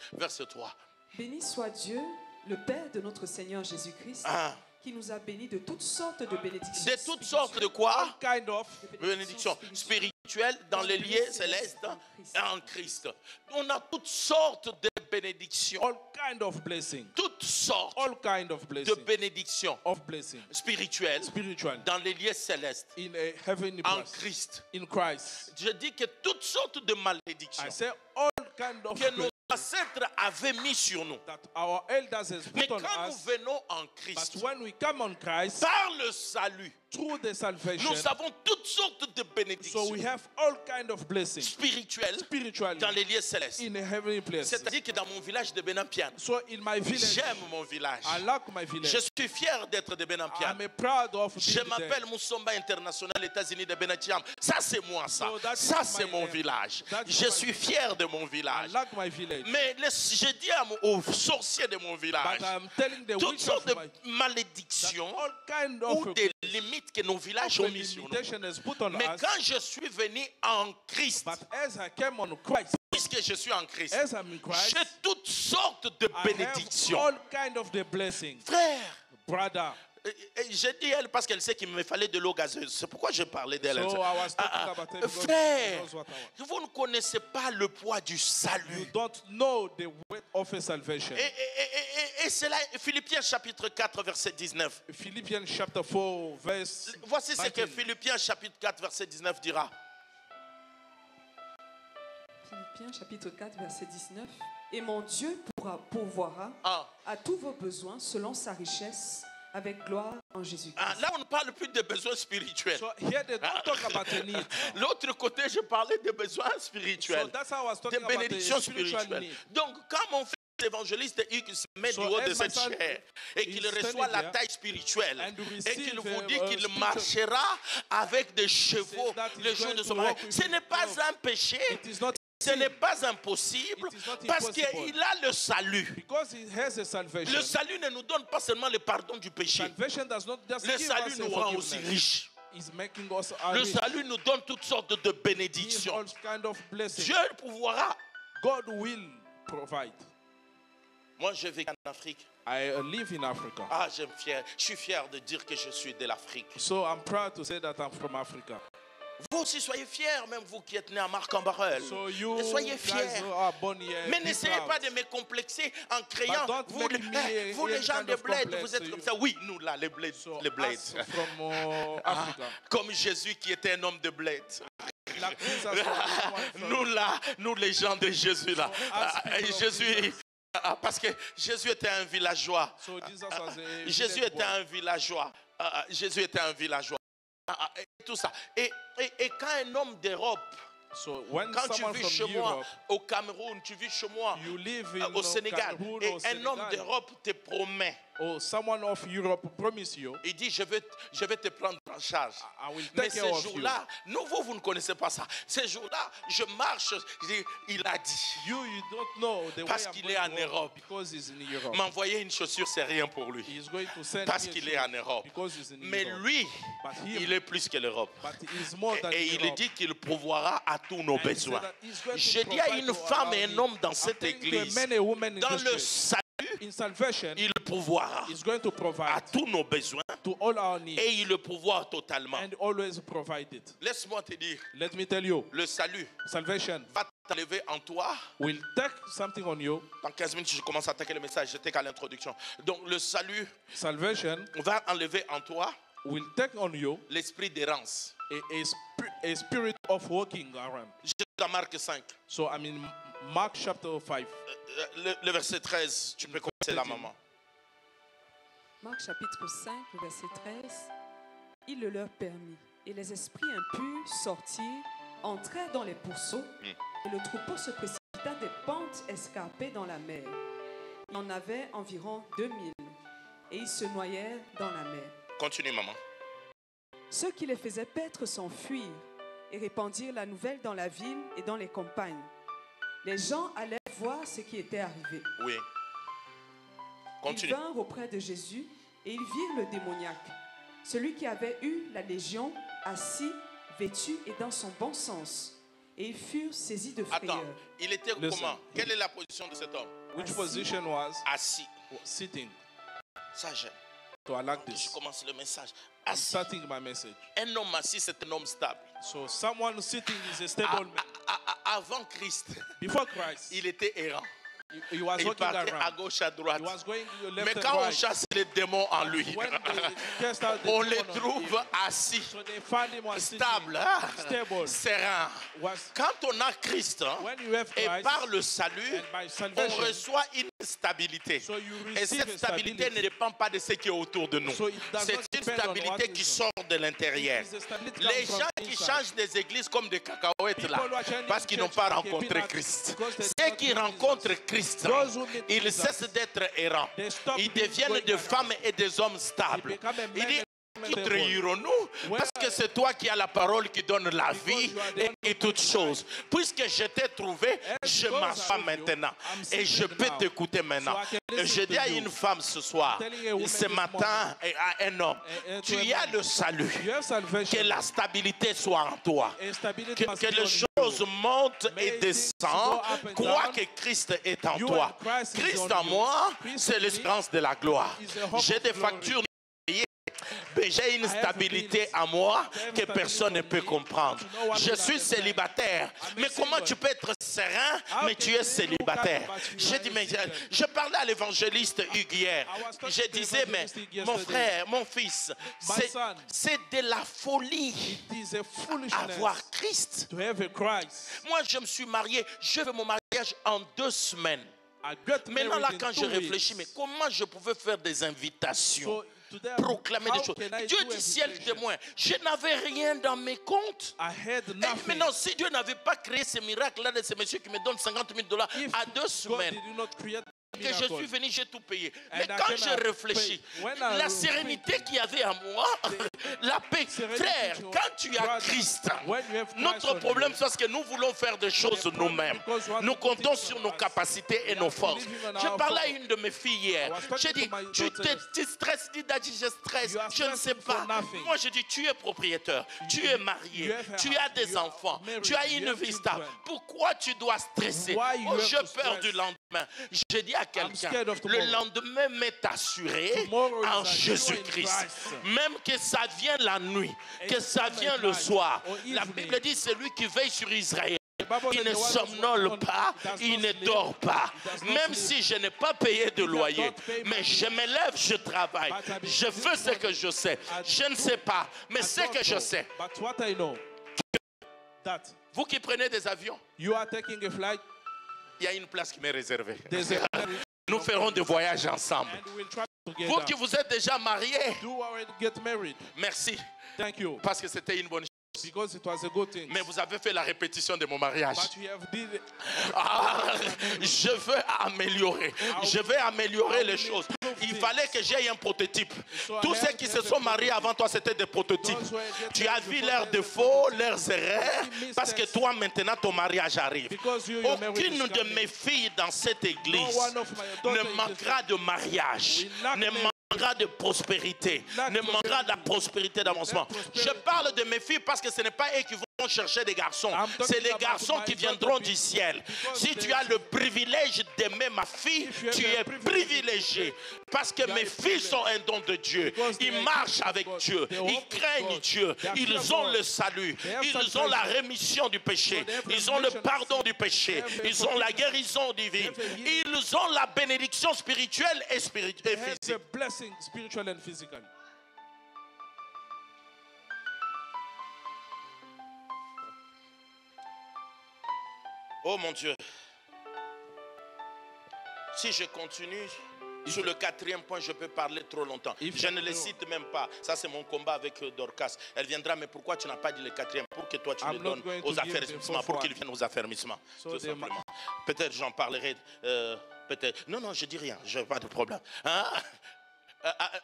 3. Béni soit Dieu, le Père de notre Seigneur Jésus-Christ, Ah. qui nous a bénis de toutes sortes de bénédictions. De toutes sortes de quoi? Kind of Bénédiction spirituelle dans les lieux célestes en Christ. On a toutes sortes de bénédictions. all kind of blessing. Toutes sortes All kind of de blessing. bénédictions Of blessing. spirituelles Spiritual. dans les lieux célestes In a heavenly en place. Christ. In Christ. Je dis que toutes sortes de malédictions I say all kind of que nos blessing ancêtres avaient mis sur nous. that our elders has Mais put on quand nous us. venons en But Christ, when we come on Christ, par le salut, through the salvation, nous avons toutes sortes de so bénédictions we have all kind of blessings spirituelles spiritually dans les lieux célestes. in a heavenly place. C'est-à-dire que dans mon village de Benampian, So in my village, j'aime mon village. I like my village. Je suis fier d'être de Benampian. I'm proud of Je being there. m'appelle Moussomba International États-Unis de Benatiam. Ça, c'est moi, ça. So that Ça, is c'est my mon name. village. That is Je my suis fier de mon I village. like my village. Mais je dis aux sorciers de mon village, But I'm telling the toutes witch sortes of de my that malédictions all kind ou of des limites que nos villages ont mis sur nous. limitation is put on Mais us. quand je suis venu en Christ, But as I came on Christ, puisque je suis en Christ, as I'm in Christ, j'ai toutes sortes de I have bénédictions. all kind of the blessings. Frère, Brother, j'ai dit elle parce qu'elle sait qu'il me fallait de l'eau gazeuse. C'est pourquoi je parlais d'elle. so I was talking Ah, about it because frère, she knows what I want. vous ne connaissez pas le poids du You salut. don't know the weight of a salvation. Et c'est là, Philippiens chapitre 4, verset 19. Philippians chapter 4, verse Voici ce que 19. Philippiens chapitre 4, verset 19 dira. Philippiens chapitre 4, verset 19. Et mon Dieu pourvoira Ah, à tous vos besoins selon sa richesse avec gloire en Jésus-Christ. ah, là, on ne parle plus de besoins spirituels. So here they don't talk about the need. L'autre côté, je parlais de besoins So spirituels, that's how I was de talking about the bénédictions spiritual spirituelles. need. Donc, quand mon fils évangéliste Hugues se met So du haut de as cette my son chair et qu'il is reçoit standing la there taille spirituelle and et receive, qu'il vous dit qu'il spiritual- marchera avec des chevaux that he's le jour going de to son walk mariage, with ce n'est pas love. un péché, It is not ce n'est pas impossible It is not parce impossible. qu'il a le salut. because he has a salvation. Le salut ne nous donne pas seulement le pardon du péché. Salvation does not just Le give salut us a nous rend aussi forgiveness. riches. He's making us Le rich. salut nous donne toutes sortes de Give bénédictions. all kind of blessings. Dieu pourvoira God will provide. Moi, je vis en Afrique. I live in Africa. Ah, je suis fier de dire que je suis de l'Afrique. So I'm proud to say that I'm from Africa. Vous aussi, soyez fiers, même vous qui êtes nés à Marc-en-Barœul. So you Et soyez guys fiers. who are born here, Mais be n'essayez proud. pas de me complexer en créant, But don't vous, make me vous les any gens kind de of bled, complex, vous êtes so comme you- ça. Oui, nous là, les bleds. So Les bleds. us from Ah, Africa. comme Jésus qui était un homme de bled. Like Jesus was someone from- Nous là, nous les gens de Jésus là. So, Ah, as people of Jésus, Jesus. parce que Jésus était un villageois. So Jesus was a Jésus village était boy. un villageois. Jésus était un villageois. Et tout ça. Et quand un homme d'Europe, So when quand tu someone vis from chez moi, Europe, au Cameroun, tu vis chez moi, you live in au Sénégal, Cameroon et or un homme Senegal, d'Europe te promet, or someone of Europe promise you, il dit, je vais te prendre en charge. I will Mais take ces care of you. jours-là, vous ne connaissez pas ça. Ces jours-là, je marche, je dis, il a dit. You don't know the Parce way I'm qu'il going est en to work Europe. because he's in Europe. M'envoyer une chaussure, c'est rien pour lui. He's going to send Parce me a qu'il est en Europe. because he's in Mais Europe. lui, But him, il est plus que l'Europe. but he's more than Et il Europe. dit qu'il pourvoira à tous nos And he said besoins. that he's going to Je dis à provide une to femme our et un needs. homme dans I'm cette telling to a église, man and woman in dans this le church, salut, in salvation, il pourvoira he's going to à provide tous nos besoins to all our needs et il le pourvoit totalement. and always provide it. Laisse-moi te dire, Let me tell you, le salut salvation va t'enlever en toi. will take something on you. Dans 15 minutes, je commence à attaquer le message, j'étais qu'à l'introduction. Donc le salut Salvation va enlever en toi will take on you l'esprit d'errance. a spirit of walking around. Je suis dans Marc 5, So I'm in Mark chapter 5. le verset 13. Tu peux commencer là, maman. Marc chapitre 5, le verset 13. Il le leur permit, et les esprits impurs sortirent, entrèrent dans les pourceaux, et le troupeau se précipita des pentes escarpées dans la mer. Il y en avait environ 2000, et ils se noyèrent dans la mer. Continue, maman. Ceux qui les faisaient paître s'enfuirent et répandirent la nouvelle dans la ville et dans les campagnes. Les gens allèrent voir ce qui était arrivé. Oui. Ils Continue. vinrent auprès de Jésus et ils virent le démoniaque, celui qui avait eu la légion, assis, vêtu et dans son bon sens. Et ils furent saisis de frayeur. Attends, il était Listen. comment? Quelle est la position de cet homme? Which Assis. position was Assis. sitting. Ça, j'aime. So I like Je this. commence le message. I'm Assis. starting my message. Un homme assis, c'est un homme stable. So someone sitting is a stable man. Avant Christ, Before Christ, il était errant. he was Il walking partait à around. gauche, à droite. He was going Mais left and quand on right. chasse les démons en lui, When they cast out the on les demon on trouve him, assis, so they found him was sitting, stables, hein, stable. serein. Was Quand on a Christ, hein, when you have et Christ par le salut, and by on salvation, reçoit une stabilité. so you Et receive cette a stabilité stability. ne dépend pas de ce qui est autour de nous. So it does C'est not une depend on what stabilité qui is- sort de l'intérieur. It is a stability Les comes from gens qui inside. changent des églises comme des cacahuètes là, People who are changing parce qu'ils n'ont church pas like a rencontré peanut Christ. because they Ceux did not qui meet rencontrent Jesus. Christ, Those who meet ils Jesus, cessent d'être errants. they stop Ils being deviennent going des around. femmes et des hommes stables. They become a man Il dit, and qui a woman. trahirons-nous? Parce que c'est toi qui as la parole qui donne la vie you are the et, one et toutes choses. Puisque je t'ai trouvé, je because m'assois I know you, maintenant. I'm Et je sitting peux now. t'écouter maintenant. So I can Et listen je to dis à you. une femme ce soir, Telling a woman ce this matin, et à un homme, and tu to a y as man. le salut. You have salvation. Que la stabilité soit en toi. A stability must Que be les on choses you. montent et May things descendent. go up and Crois down. que Christ est en You toi. and Christ is Christ on en you. moi, Christ c'est in me l'espérance de la gloire. is the hope J'ai of des glory. factures payées, mais j'ai une have stabilité bills. en moi I have que stability personne ne on peut me. comprendre. No one Je will suis understand. célibataire. I'm Mais a comment single. tu peux être serein, How mais can tu es you look célibataire? at but you J'ai are dit, a mais single? je parlais à l'évangéliste Hugues hier. I was talking Je to disais, mais evangelist Hugues mon yesterday. frère, mon fils, My son. c'est de la folie It is a foolishness avoir Christ. to have a Christ. Moi, je me suis marié, je fais mon mariage en 2 semaines. I got Maintenant, là, married in quand je 2 réfléchis, mais weeks. comment je pouvais faire des invitations, So today, proclamer how des choses? can I Dieu do dit ciel invitation? témoin, je n'avais rien dans mes comptes. I had Et nothing. maintenant, si Dieu n'avait pas créé ce miracle-là de ce monsieur qui me donne $50,000 If à 2 God semaine, did not create a que je miracle, suis venu, j'ai tout payé. And Mais I quand came je out réfléchis, pay. When I la was sérénité thinking, qu'il y avait à moi, la paix, serenity frère, to- quand tu as brother, Christ, when you have Christ notre on problème, you, c'est parce que nous voulons faire des choses problem nous-mêmes. because we want Nous to do comptons things sur on nos us. capacités et We nos are forces. believing on Je our parlais à force. une de mes filles hier. I was talking J'ai dit, to my tu daughters. stresses, dis Daddy, je stresse. You are Je ne sais stressing for pas. nothing. Moi, je dis, tu es propriétaire, tu es marié, you have a tu house, as des you are enfants, married, tu as you une have vie stable. children. Pourquoi tu dois stresser? Why you Oh, have j'ai to peur stress? du lendemain. Je dis à quelqu'un, scared of le tomorrow. lendemain m'est assuré Tomorrow is en assured in Jésus-Christ. Christ. Même que ça vienne la nuit, que It's ça come vienne at le night soir. or La evening. Bible dit, c'est lui qui veille sur Israël. The Bible Il says ne the one who's somnole on- pas, does il not ne sleep, dort pas. does not Même sleep. si je n'ai pas payé de does loyer, not pay mais my je bill. me lève, je travaille. But I be- Je fais ce que je sais. Je ne sais pas, mais I ce don't que je know, sais. But what I know, that Vous qui prenez des avions, you are taking a flight, il y a une place qui m'est réservée. there's a Nous ferons des voyages ensemble. and we'll travel Vous together. qui vous êtes déjà mariés, Do already get married. merci, Thank you. parce que c'était une bonne chose. Because it was a good thing. Mais vous avez fait la répétition de mon mariage. But you have did it. Ah, je veux améliorer. Je vais améliorer les choses. Il fallait que j'aie un prototype. Tous ceux qui se sont mariés avant toi, c'était des prototypes. Tu as vu leurs défauts, leurs erreurs, parce que toi, maintenant, ton mariage arrive. Aucune de mes filles dans cette église ne manquera de mariage, ne manquera de prospérité, ne manquera de la prospérité d'avancement. Je parle de mes filles parce que ce n'est pas eux qui vont chercher des garçons, c'est les garçons qui viendront du ciel. Si tu as le privilège d'aimer ma fille, tu es privilégié parce que mes filles sont un don de Dieu. Ils marchent avec Dieu, ils craignent Dieu, ils ont le salut, ils ont la rémission du péché, ils ont le pardon du péché, ils ont la guérison divine, ils ont la bénédiction spirituelle et They have physique. a blessing, spiritual and physical. Oh mon Dieu. Si je continue sur le quatrième point, je peux parler trop longtemps. Je ne les cite même pas. Ça, c'est mon combat avec Dorcas. Elle viendra, mais pourquoi tu n'as pas dit le quatrième? Pour que toi, tu le donnes aux affermissements, pour qu'ils viennent aux affermissements. Tout simplement. Peut-être j'en parlerai. Peut-être. Non, je dis rien. Je n'ai pas de problème. Hein?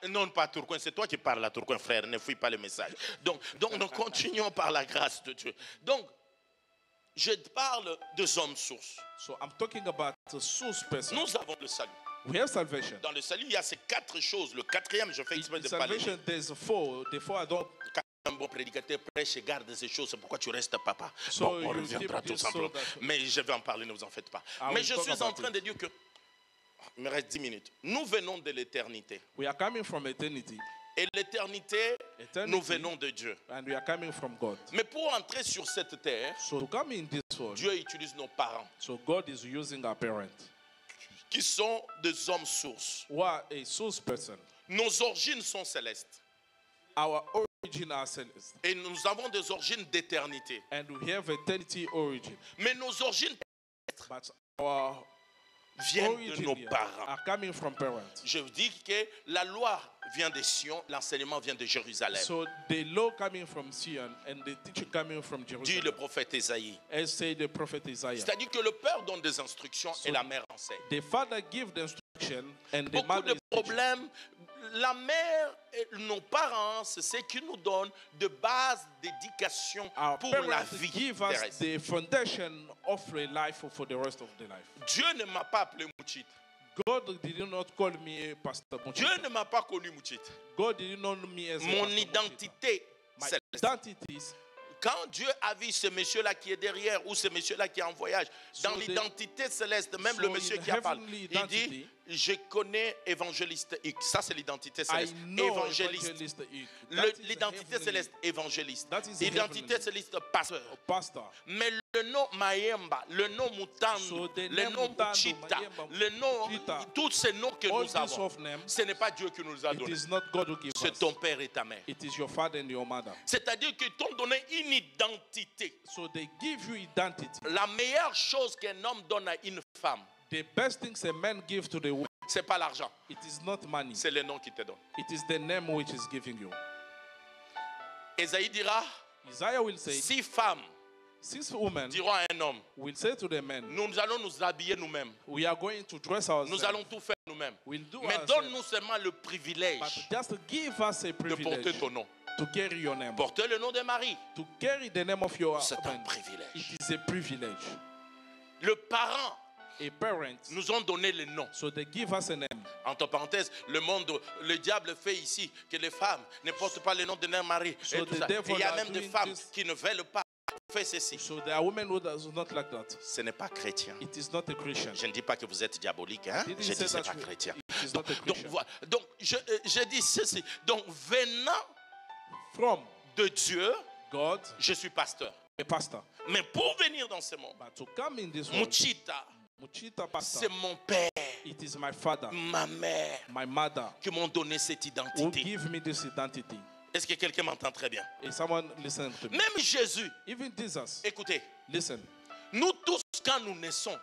Non, pas Tourcoing, c'est toi qui parles à Tourcoing, frère. Ne fouille pas le message. Donc, nous continuons par la grâce de Dieu. Donc, je parle des hommes sources. So I'm talking about the source person. Nous avons le salut. We have salvation. Dans le salut, il y a ces quatre choses. Le quatrième, je fais In exprès de parler. salvation, there's four. The four I don't. Quand un bon prédicateur prêche et garde ces choses, c'est pourquoi tu restes papa. So Bon, on you reviendra keep tout this simplement. so that- Mais je vais en parler, ne vous en faites pas. I Mais will je talk suis about en train it. de dire que... Il me reste 10 minutes. Nous venons de l'éternité. We are coming from eternity, Et l'éternité, Eternity. nous venons de Dieu. and we are coming from God. Mais pour entrer sur cette terre, So to come in this world, Dieu utilise nos parents, so God is using our parents, qui sont des hommes sources. who are a source person. Nos origines sont célestes. Our origin are celestial, Et nous avons des origines d'éternité. and we have eternity origin. Mais nos origines But our viennent de origin nos here parents. are coming from parents. Je dis que la loi vient de Sion, l'enseignement vient de Jérusalem. So the law coming from Sion and the teaching coming from Dit le Jerusalem. prophète Ésaïe. As say the prophet Isaiah. C'est-à-dire que le père donne des instructions et la mère enseigne. The father give the instruction and the Beaucoup mother de is teaching. problèmes, la mère et nos parents, c'est ce qui nous donne de base d'éducation Our pour la parents vie give us terrestre. the foundation of a life for the rest of the life. Dieu ne m'a pas appelé Mouchit. God did not call me a pastor. Dieu ne m'a pas connu Mouchit. God did not know me as a Mon pastor. identité, My c'est identity is quand Dieu a vu ce monsieur-là qui est derrière ou ce monsieur-là qui est en voyage, dans So the- l'identité céleste, même so le monsieur in qui a parlé, heavenly il dit, identity, je connais évangéliste X. Ça, c'est l'identité I céleste. know Évangéliste. evangelist X. That is L'identité heavenly céleste, évangéliste. That is L'identité heavenly. céleste, pasteur. pastor. Mais le nom Mayemba, le nom Mutandu, So the le name nom Mutandu, Muchita, Mayemba, le nom, Muchita, tous ces noms que all nous these avons, of names, ce n'est pas Dieu qui nous a it donnés. is not God who gives C'est us. ton père et ta mère. It is your father and your mother. C'est-à-dire qu'ils t'ont donné une identité. So they give you identity. La meilleure chose qu'un homme donne à une femme, The best things a man gives to the woman, c'est pas l'argent, it is not money. c'est le nom qui te donne. It is the name which is giving you. Ésaïe dira, Isaiah will say, 6 femmes 6 women diront à un homme, will say to the men, nous allons nous habiller nous-mêmes. we are going to dress Nous ourselves. allons tout faire nous-mêmes. We'll do Mais ourselves. donne-nous seulement le privilège But just give us a de porter privilege ton nom. to carry your name. Porter le nom de Marie, To carry the name of your c'est un husband. privilège. It is a privilege. Le parent A parent, nous ont donné le nom. so they give us a name. Entre parenthèses, le diable fait ici que les femmes ne portent pas le nom de Mère Marie. So Et tout the ça. Et devil il y a are même des doing femmes this. qui ne veulent pas fait ceci. So there are women who does not like that. Ce n'est pas chrétien. It is not a Christian. Je ne dis pas que vous êtes diabolique, hein? Didn't Je say dis c'est that pas you- chrétien. it is not a Donc Christian. voilà. Donc je dis ceci. Donc venant From de Dieu, God, je suis pasteur. a pastor. Mais pour venir dans ce monde, But to come in this world, Muchita, Muchita pastor, c'est mon père, it is my father, ma mère my mother, qui m'ont donné cette who identité. give me this identity. Est-ce que quelqu'un m'entend très bien? Is someone listening to me? Même Jésus, Even Jesus, écoutez, listen. nous tous quand nous naissons,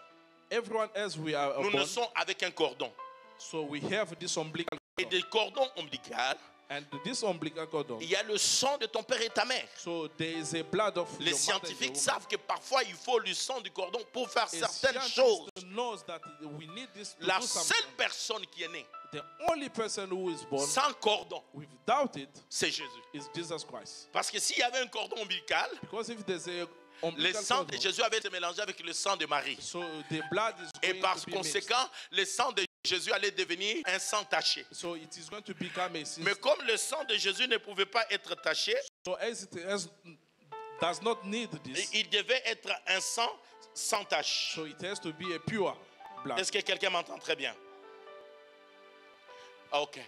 Everyone else we are nous born, naissons avec un cordon. so we have this umbilical Et cord. des cordons ombilicales, And this umbilical cord, il y a le sang de ton père et ta mère. so there is a blood of Les your mother and scientifiques your savent que parfois il faut le sang du cordon pour faire woman. A certaines scientist choses. knows that we need this to La do seule something. personne qui est née The only person who is born sans cordon, without it c'est Jésus. is Jesus Christ. Parce que s'il y avait un cordon ombilical, Because if there's a le umbilical sang cord, de Jésus avait été mélangé avec le sang de Marie. so the blood is Et going par to be mixed. conséquent, le sang de Jésus allait devenir un sang taché. So it is going to become a sin. Mais comme le sang de Jésus ne pouvait pas être taché, So does not need this. il devait être un sang sans tache. So it has to be a pure blood. Est-ce que quelqu'un m'entend très bien? Ok.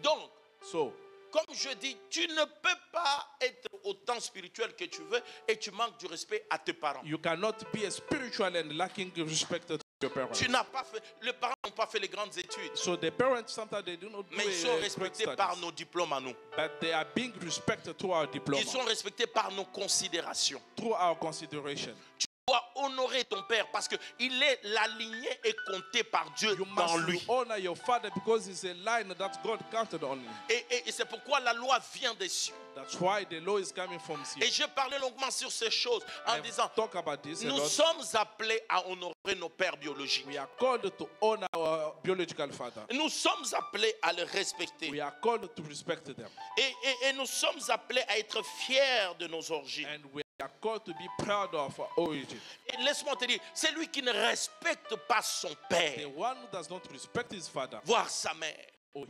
Donc, So comme je dis, tu ne peux pas être autant spirituel que tu veux et tu manques du respect à tes parents. you cannot be a spiritual and lacking respect to your parents. Tu n'as pas fait, les parents n'ont pas fait les grandes études, So the parents sometimes they do not do mais ils sont great respectés studies, par nos diplômes à nous. but they are being respected through our diploma, Ils sont respectés par nos considérations. through our consideration. Tu dois honorer ton père parce que il est la lignée est comptée par Dieu You dans must lui. honor your father because it's a line that God counted on him. Et c'est pourquoi la loi vient des cieux. That's why the law is coming from Et here. j'ai parlé longuement sur ces choses en I've disant, talked about this a nous lot. sommes appelés à honorer nos pères biologiques. We are called to honor our biological father. Nous sommes appelés à le respecter. We are called to respect them. Et nous sommes appelés à être fiers de nos origines. And we are called to be proud of our origin. Et laisse-moi te dire, celui qui ne respecte pas son The père, one who does not respect his father voire sa mère, or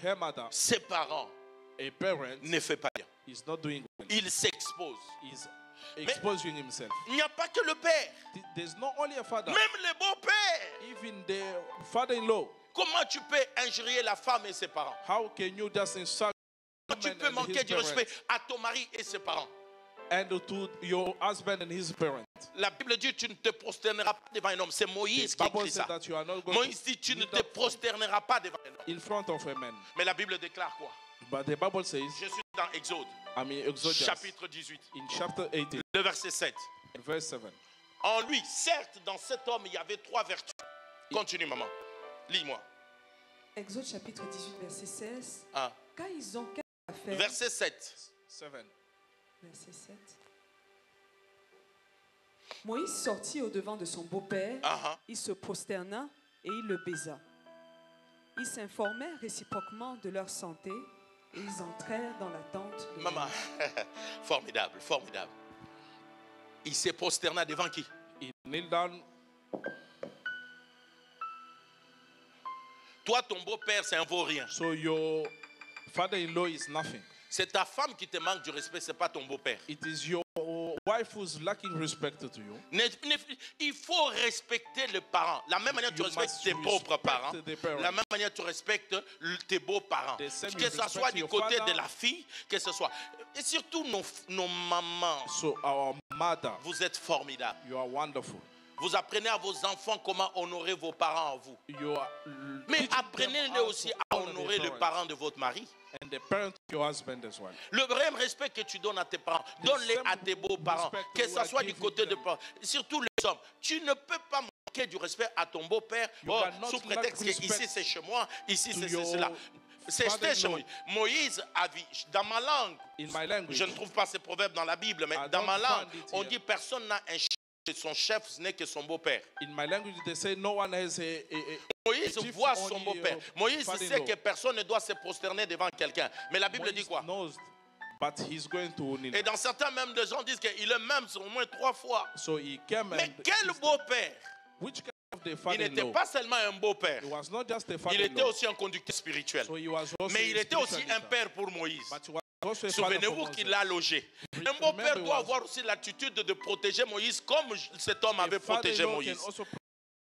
her mother, ses parents, a parent, ne fait pas bien. is not doing well. Il s'expose. Is exposing himself. Il n'y a pas que le père, There's not only a father, même le beau-père. even the father-in-law. Comment tu peux injurier la femme et ses parents? How can you just insult Comment tu woman peux and manquer his du parents respect à ton mari et ses parents? and to your husband and his parents? La Bible dit tu ne te prosterneras pas devant un homme. C'est Moïse The qui Bible écrit said ça. that you are not going Moïse dit tu to ne kneel te down prosterneras pas devant un homme. in front of a man. Mais la Bible déclare quoi? But the Bible says, Je suis dans Exode, Exodus, chapitre 18, in chapter 18, le verset 7. verse 7. En lui, certes, dans cet homme, il y avait 3 vertus. Continue, maman. Lis-moi. Exode chapitre 18, verset 16. Ah. Quand ils ont quelque chose à faire, Verset 7. 7. verset 7. Moïse sortit au-devant de son beau-père, Ah, il se prosterna et il le baisa. Ils s'informèrent réciproquement de leur santé et ils entrèrent dans la tente de maman, formidable, formidable. Il s'est prosterné devant qui? He kneeled down. Toi, ton beau-père, c'est un vaurien. So your father-in-law is nothing. C'est ta femme qui te manque du respect, c'est pas ton beau-père. It is your wife who's lacking respect to you. Il faut respecter les parents. La même manière que tu You respectes must tes propres respect parents, the parents. la même manière que tu respectes tes beaux-parents. The same Que you ce soit respect du your côté father. de la fille, que ce soit. Et surtout nos mamans, So our mother, vous êtes formidables. you are wonderful. Vous apprenez à vos enfants comment honorer vos parents en vous. You are Mais teaching them apprenez-les how aussi to à honor honorer their le parents parent de votre mari. and the parent of your husband as well. Le vrai respect que tu donnes à tes parents, donne-les à tes beaux-parents, respect que you ce are soit du giving côté de them. parents. Surtout les hommes. Tu ne peux pas manquer du respect à ton beau-père You cannot sous prétexte que lack ici respect c'est chez moi, ici to c'est your cela. C'était chez father-in-law. Moïse. Moïse a vu, dans ma langue, In my language, je ne trouve pas ces proverbes dans la Bible, mais I dans don't ma langue, find it on here. dit personne n'a un chef, son chef, ce n'est que son beau-père. in my language, they say no one has Moïse chief, voit son only, beau-père. Moïse sait father-in-law. que personne ne doit se prosterner devant quelqu'un. Mais la Bible dit Moïse quoi? knows, but he's going to kneel. Et dans certains même des gens disent qu'il est même au moins 3 fois. So he came Mais and quel kissed them. beau-père! Which kind of the Il n'était father-in-law? pas seulement un beau-père, He was not just a il était father-in-law. aussi un conducteur spirituel. So he was also Mais il a était aussi spiritual un leader. père pour Moïse. But he was also a father for Souvenez-vous Moses. qu'il l'a logé. Un Remember beau-père he doit was- avoir aussi l'attitude de protéger Moïse comme cet homme avait A protégé father-in-law can Moïse. also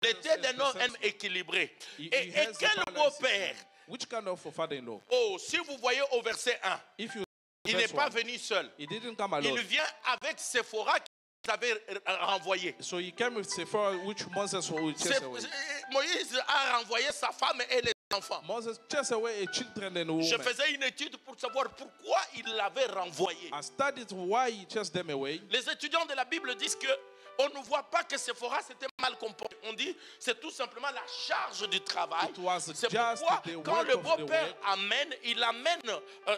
Il était d'un homme present- équilibré. He Et has a quel balance in beau-père! him. Which kind of a father-in-law? Oh, si vous voyez au verset 1, If you il n'est verse pas one, venu seul. he didn't come Il alone. vient avec Séphora qu'il avait renvoyé. So he came with Sephora, which Moses will chase away. Moïse a renvoyé sa femme et les enfants. Moses chased away a children and a Je woman. faisais une étude pour savoir pourquoi il l'avait renvoyé. I studied why he chased them away. Les étudiants de la Bible disent que on ne voit pas que Séphora s'était mal comporté. On dit c'est tout simplement la charge du travail. It was C'est just pourquoi the quand work le of the beau-père work. amène, il amène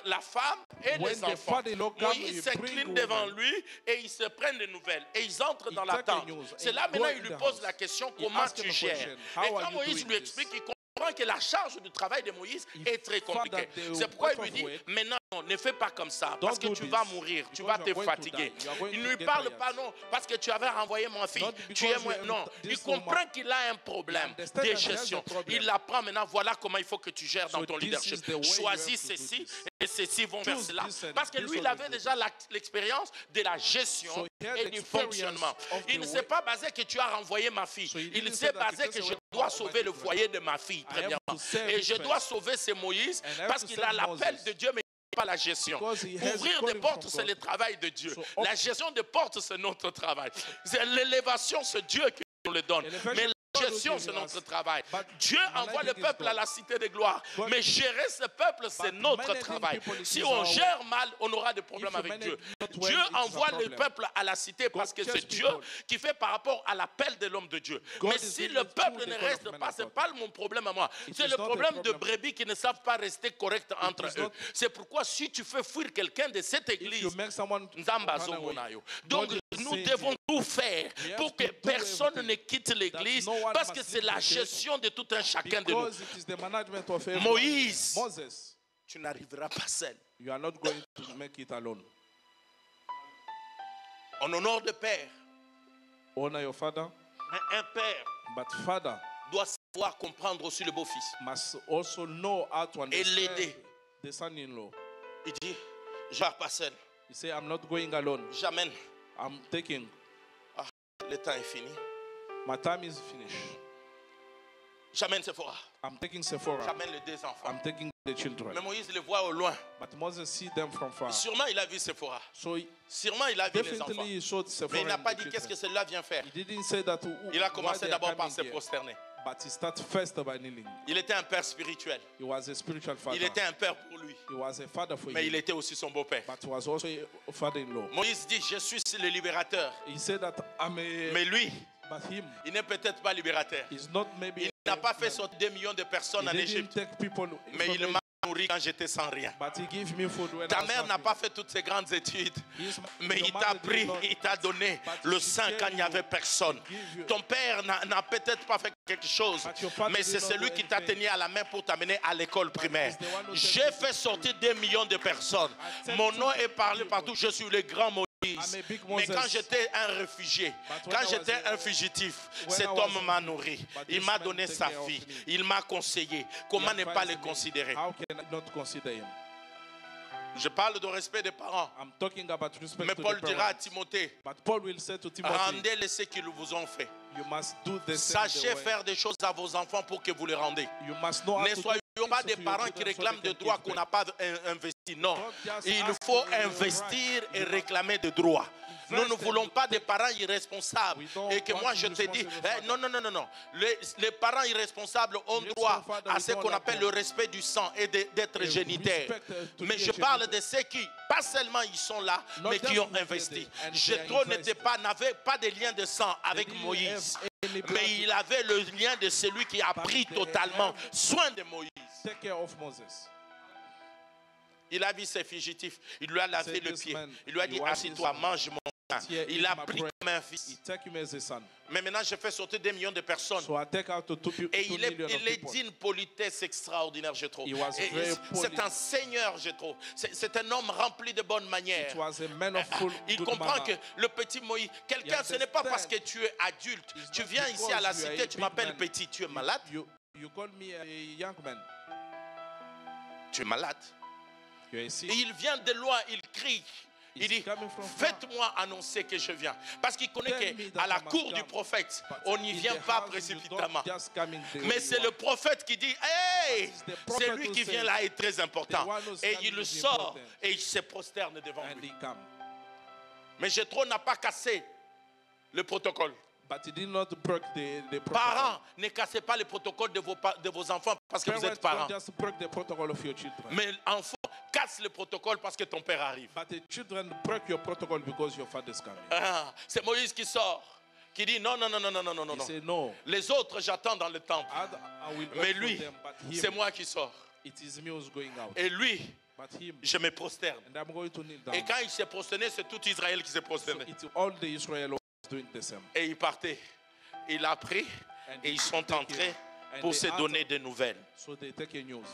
la femme et When les the enfants. father-in-law come, Moïse he s'incline bring devant woman. lui et ils se prennent des nouvelles et ils entrent dans la take the tente. news C'est and là go maintenant in il lui the pose house. la question He comment asked him tu a gères. question. Et How are quand you Moïse doing lui this? explique, il comprend que la charge du travail de Moïse He est très found compliquée. that the C'est pourquoi il work lui dit of work- maintenant ne fais pas comme ça parce que Don't tu do vas this, mourir, tu because vas you te are going to fatiguer. die. You are going Il to ne lui get parle tired. pas non parce que tu avais renvoyé ma fille. Not Tu es because moi. you- Non, this il comprend woman- qu'il a un problème He understands de that he has a gestion. problem. Il apprend maintenant voilà comment il faut que tu gères dans So ton this leadership. is the way you Choisis have to do ceci this. et ceci vont vers Choose cela. this and Parce que this lui, il will avait do déjà l'expérience de la gestion So he had et du experience fonctionnement. of Il the ne s'est way- pas basé que tu as renvoyé ma fille. So he Il didn't s'est say that basé he que just je went dois my sauver le children. foyer de ma fille, I have premièrement. to save Et it je dois first. sauver ce Moïse And I have parce to qu'il save a l'appel Moses. de Dieu, mais pas la gestion. Because he has Ouvrir calling des portes, from c'est God. le travail de Dieu. So La gestion des portes, c'est notre travail. C'est l'élévation, c'est Dieu qui nous le donne. Elevation, Mais la God will gestion, give c'est us. notre travail. But Dieu envoie le managing is peuple à God. la cité de gloire. God- Mais gérer ce peuple, c'est But notre managing travail. people is Si our on work. gère mal, on aura des problèmes If you avec manage Dieu. not well, Dieu it is a envoie le problem. peuple à la cité parce que c'est cares Dieu people. qui fait par rapport à l'appel de l'homme de Dieu. God Mais is si leading le us peuple through ne the call reste of man pas, of ce n'est God. pas mon problème à moi. It C'est is le not a problème de problem. brebis qui ne savent pas rester corrects entre is eux. not- C'est pourquoi si tu fais fuir quelqu'un de cette If you église, make someone Nzamba run away, Zongonayo. Donc God is nous saying devons to tout faire We have pour to que do personne everything. ne quitte l'église no one parce must que c'est leave la the church. gestion de tout un chacun de nous. because it is the management of everyone. Moïse. Moses, Tu n'arriveras pas seul. you are not going to make it alone. En honore de père, Honor your father, un père but father doit savoir comprendre aussi le beau-fils. must also know how to understand l'aider. the son-in-law. Il dit, je ne pars pas seul. He say, I'm not going alone. J'amène. I'm taking. Le temps est fini. My time is finished. J'amène Sephora. I'm taking Sephora. J'amène les deux enfants. I'm taking the children. Mais Moïse le voit au loin. But Moses see them from far. Sûrement, il a vu Sephora. So Sûrement, il a vu les enfants. definitely he showed Sephora. Mais il n'a and pas the dit qu'est-ce que children. celui-là vient faire. He didn't say that. Il a why commencé they are d'abord par coming se here. prosterner. But he started first by kneeling. Il était un père spirituel. He was a spiritual father. Il était un père pour lui. He was a father for Mais him. il était aussi son beau-père. But he was also a father-in-law. Moïse dit, je suis le libérateur. He said that I'm a. Mais lui, But him, il n'est peut-être pas libérateur. is not maybe. Il n'a pas fait sortir 2 millions de personnes en He didn't Égypte. take people. Mais from il m'a nourri quand j'étais sans rien. But he gave me food when I Ta was mère n'a hungry. pas fait toutes ces grandes études. His- Mais your il t'a mother did pris, not- il t'a donné but le she sein gave quand il n'y you- avait personne. give you- Ton père n'a peut-être pas fait quelque chose, But your father mais did c'est not celui do qui t'a anything. tenu à la main pour t'amener à l'école primaire. it's the one who J'ai took you fait to sortir 2 millions de personnes. sent Mon you nom to est parlé people. partout. Je suis le grand Moïse. I'm a big Mais Moses. quand j'étais un réfugié, But when quand I was j'étais a- un fugitif, when cet I was homme a- m'a nourri. But Il this m'a man donné take sa care of fille. me. Il m'a conseillé. Comment He ne pas advised le me. considérer? How can I not consider him? Je parle de respect des parents. I'm talking about respect Mais to Paul the dira à parents. Timothée, But Paul will say to Timothy, rendez-les ce qu'ils vous ont fait. you must do the same. Sachez the way. faire des choses à vos enfants pour que vous les rendez. You must know how Ne to do soyons pas things des to your parents qui children so réclament they des can droits give qu'on back. n'a pas investis. Non. Don't just Il ask faut for your investir right. et réclamer des droits. Nous ne Invest voulons and pas des parents irresponsables. We don't Et que want moi to je be te dis, responsible father. non, non, non, non, non. Les parents irresponsables ont Yes, droit father, à we ce don't qu'on like appelle that. le respect du sang et d'être Et génitaire. respect, to Mais be je a parle genital. de ceux qui, pas seulement ils sont là, Not mais qui just ont who investi. did it, and they Jethro are n'avait pas de lien de sang avec didn't Moïse. have any blood. Mais il avait le lien de celui qui a pris they totalement have- soin de Moïse. Take care of Moses. Il a vu ses fugitifs, il lui a lavé Said le this pied. man, Il lui a he dit, washed assis-toi, his- mange mon pain. Here, Il eat a my pris bread. comme un He fils. take him as a son. Mais maintenant, je fais sortir des millions de personnes. So I take out to 2 Et il million of est people. d'une politesse extraordinaire, Jethro. He was Et very c'est polite. un seigneur, Jethro. C'est un homme rempli de bonnes manières. It was a man of full Il good comprend manner. que le petit Moïse, quelqu'un, He ce n'est pas understand. parce que tu es adulte. It's Tu not viens ici à la because you are cité, a tu big m'appelles man. petit. Tu es malade? You call me a young man. Tu es malade. You are sick. Et il vient de loin, il crie. Il He's dit, coming from far. faites-moi annoncer que je viens. Parce qu'il connaît Tell me that qu'à la I must cour du come. prophète, But on n'y in vient the pas house, you précipitamment. don't just come in the way Mais you c'est want. le prophète qui dit, hey, But it's the prophet c'est lui who qui vient says, là est très important. the one who's Et coming il is sort important. et il se prosterne devant And lui. he come. Mais Jéthro n'a pas cassé le protocole. But he did not break the protocol. Parents, ne cassez pas le protocole de vos enfants parce que vous êtes parents. Don't just break the protocol of your children. Mais enfant, casse le protocole parce que ton père arrive. But the children break your protocol because your father is coming. Ah, c'est Moïse qui sort, qui dit non, non, non, non, non, non, non, He non. said, no. Les autres, j'attends dans le temple. I will Mais wait for lui, them, but c'est him, moi qui sors. it is me who's going out. Et lui, But him, je me prosterne. and I'm going to kneel down. Et quand il s'est prosterné, c'est tout Israël qui s'est So prosterné. it's all the Israelites doing the same. Et il partait. Il a pris et ils sont entrés pour se donner des nouvelles. So they take a news.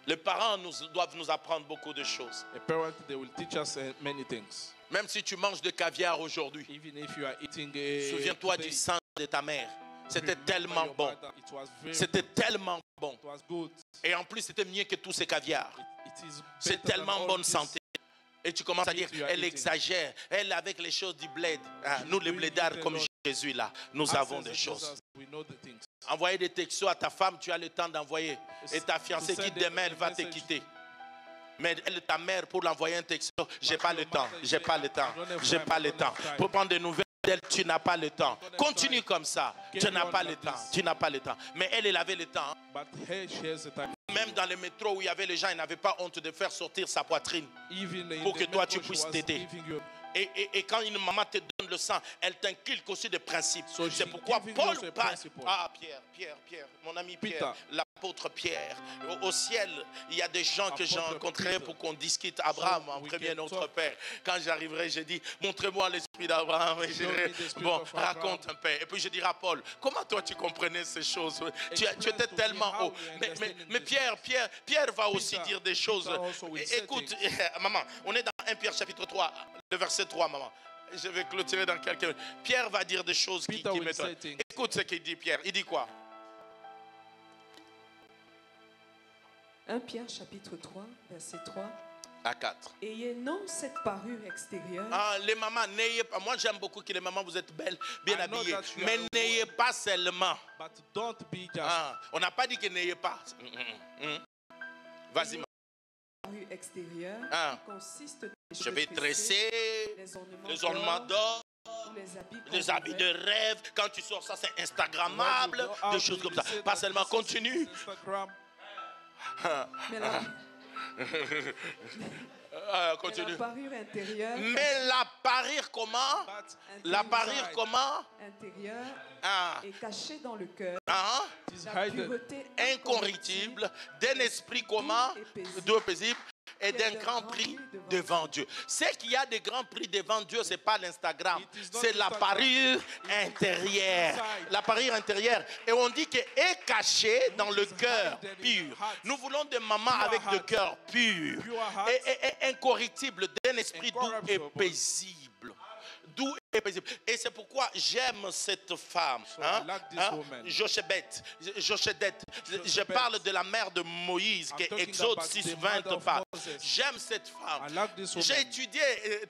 Les parents doivent nous apprendre beaucoup de choses. A parent, they will teach us many things. Même si tu manges de caviar aujourd'hui, Even if you are eating souviens-toi du sang de ta mère. C'était tellement bon. It was very C'était tellement bon. It was good. Et en plus, c'était mieux que tous ces caviars. It is C'est better tellement than all bonne this. santé. Et tu commences à dire, you are elle eating. exagère. Elle avec les choses du bled. Ah, nous, les doing blédards it comme alone. Jésus là, nous Access avons des to choses. Jesus, we know the things. Envoyer des textos à ta femme, tu as le temps d'envoyer. Et ta fiancée To qui send demain, a elle va te message. quitter. Mais elle, ta mère, pour l'envoyer un texto, j'ai pas le temps. J'ai pas le temps. I don't have J'ai time, pas I le don't temps. have time. Pour prendre des nouvelles d'elle, tu n'as pas le temps. don't have Continue time. comme ça. Tu Carry n'as on pas like le temps. this. Tu n'as pas le temps. Mais elle, elle avait le temps. But here she has the time. Même dans les métros où il y avait les gens, ils n'avaient pas honte de faire sortir sa poitrine. Even in Pour the que toi, metro, tu she puisses was t'aider. giving you- Et quand une maman te donne le sang, elle t'inculque aussi des principes. So C'est she pourquoi giving Paul us a parle. principle. Ah, Pierre, mon ami Pierre, Peter. l'apôtre Pierre. Au ciel, il y a des gens que j'ai Apôtre rencontrés Peter. pour qu'on discute. Abraham, So en we premier can notre talk. Père. Quand j'arriverai, j'ai dit, montrez-moi l'esprit d'Abraham. Et je Show dirai, me the spirit bon, of Abraham. raconte un peu. Et puis je dirai à Paul, comment toi tu comprenais ces choses? Tu Explain étais to me tellement how haut. you Mais understand Pierre va aussi Peter- dire des choses. Peter also will say Écoute, things. maman, on est dans 1 Pierre chapitre 3, le verset 3, maman. Je vais clôturer dans quelques minutes. Pierre va dire des choses qui Peter will m'étonnent. say things. Écoute ce qu'il dit, Pierre. Il dit quoi? 1 Pierre chapitre 3, verset 3. À 4. Ayez non cette parure extérieure, Ah, les mamans, n'ayez pas. Moi, j'aime beaucoup que les mamans, vous êtes belles, bien I know habillées. that you Mais are a n'ayez pas seulement. But don't be just. Ah, on n'a pas dit que n'ayez pas. Vas-y, maman. parure extérieure Ah. consiste dans les Je cheveux vais tressés, tresser les ornements d'or, ou les habits les habits de conversés. rêve. Quand tu sors ça, c'est When you Instagrammable, go out, des choses comme ça. you say Pas that seulement this is continue. Instagram. Mais la, mais Continue. la parure intérieure, Mais la parure comment? But La parure comment? intérieure Ah, est cachée dans le cœur, ah, it is la hidden. pureté incorruptible, d'un esprit comment? D'eau paisible et d'un grand prix devant Dieu. C'est qu'il y a des grands prix devant Dieu, c'est pas l'Instagram, It is not c'est la Instagram. parure intérieure. inside. La parure intérieure. Et on dit qu'elle est cachée dans le cœur hidden in pur. the heart. Nous voulons des mamans Pure avec le heart. cœur pur Pure heart. et incorruptible, d'un esprit doux et Incorruptible. paisible. Doux et paisible. Et c'est pourquoi j'aime cette femme. So I like this woman. Jochebed. Je Jochebed. parle de la mère de Moïse, I'm que talking Exode about 6, the 20 mother of parle. Moses. J'aime cette femme. I like this woman. J'ai étudié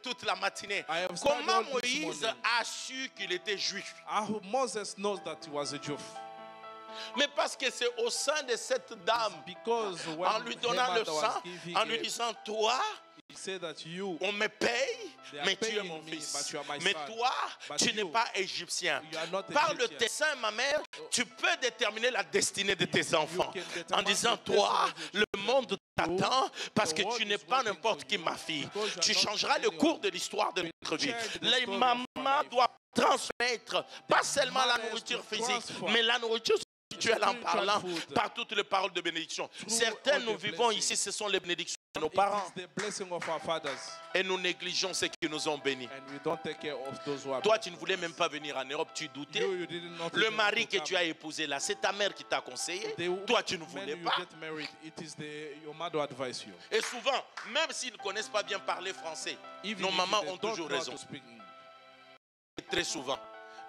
toute la matinée. I have studied Comment all this Moïse morning. a su qu'il était juif? Moses knows that he was a Jew. Mais parce que c'est au sein de cette dame, Because en when lui her donnant le mother was sang, giving en lui it, disant, toi, he said that you, on me paye, They are mais tu es paying mon me, fils. but you are my Mais son. toi, But tu n'es you, pas égyptien. you are not Par le Egyptian. dessein, ma mère, tu peux déterminer la destinée de tes enfants. can determine En disant, the toi, destiny of le monde t'attend parce que the world tu n'es is pas waiting n'importe for qui, you. ma fille. Because you are Tu not changeras le anyone. cours de l'histoire de notre vie. change the Les story of mamans our life. doivent transmettre, pas seulement la mothers nourriture to physique, transform. mais la nourriture spirituelle en spiritual parlant food. par toutes les paroles de bénédiction. Through Certains, all nous the vivons blessings. ici, ce sont les bénédictions de nos It parents. is the blessing of our fathers, Et nous négligeons ceux qui nous ont bénis. and we don't take care of those who are. Toi, tu ne voulais même pas venir en Europe, tu doutais. You did not Le even mari to que come. tu as épousé là, c'est ta mère qui t'a conseillé. The Toi, tu ne when voulais you pas. get married, it is your mother advise you. Et souvent, même s'ils ne connaissent pas bien parler français, Even nos if mamans they ont don't toujours know how raison. to speak English. Très souvent.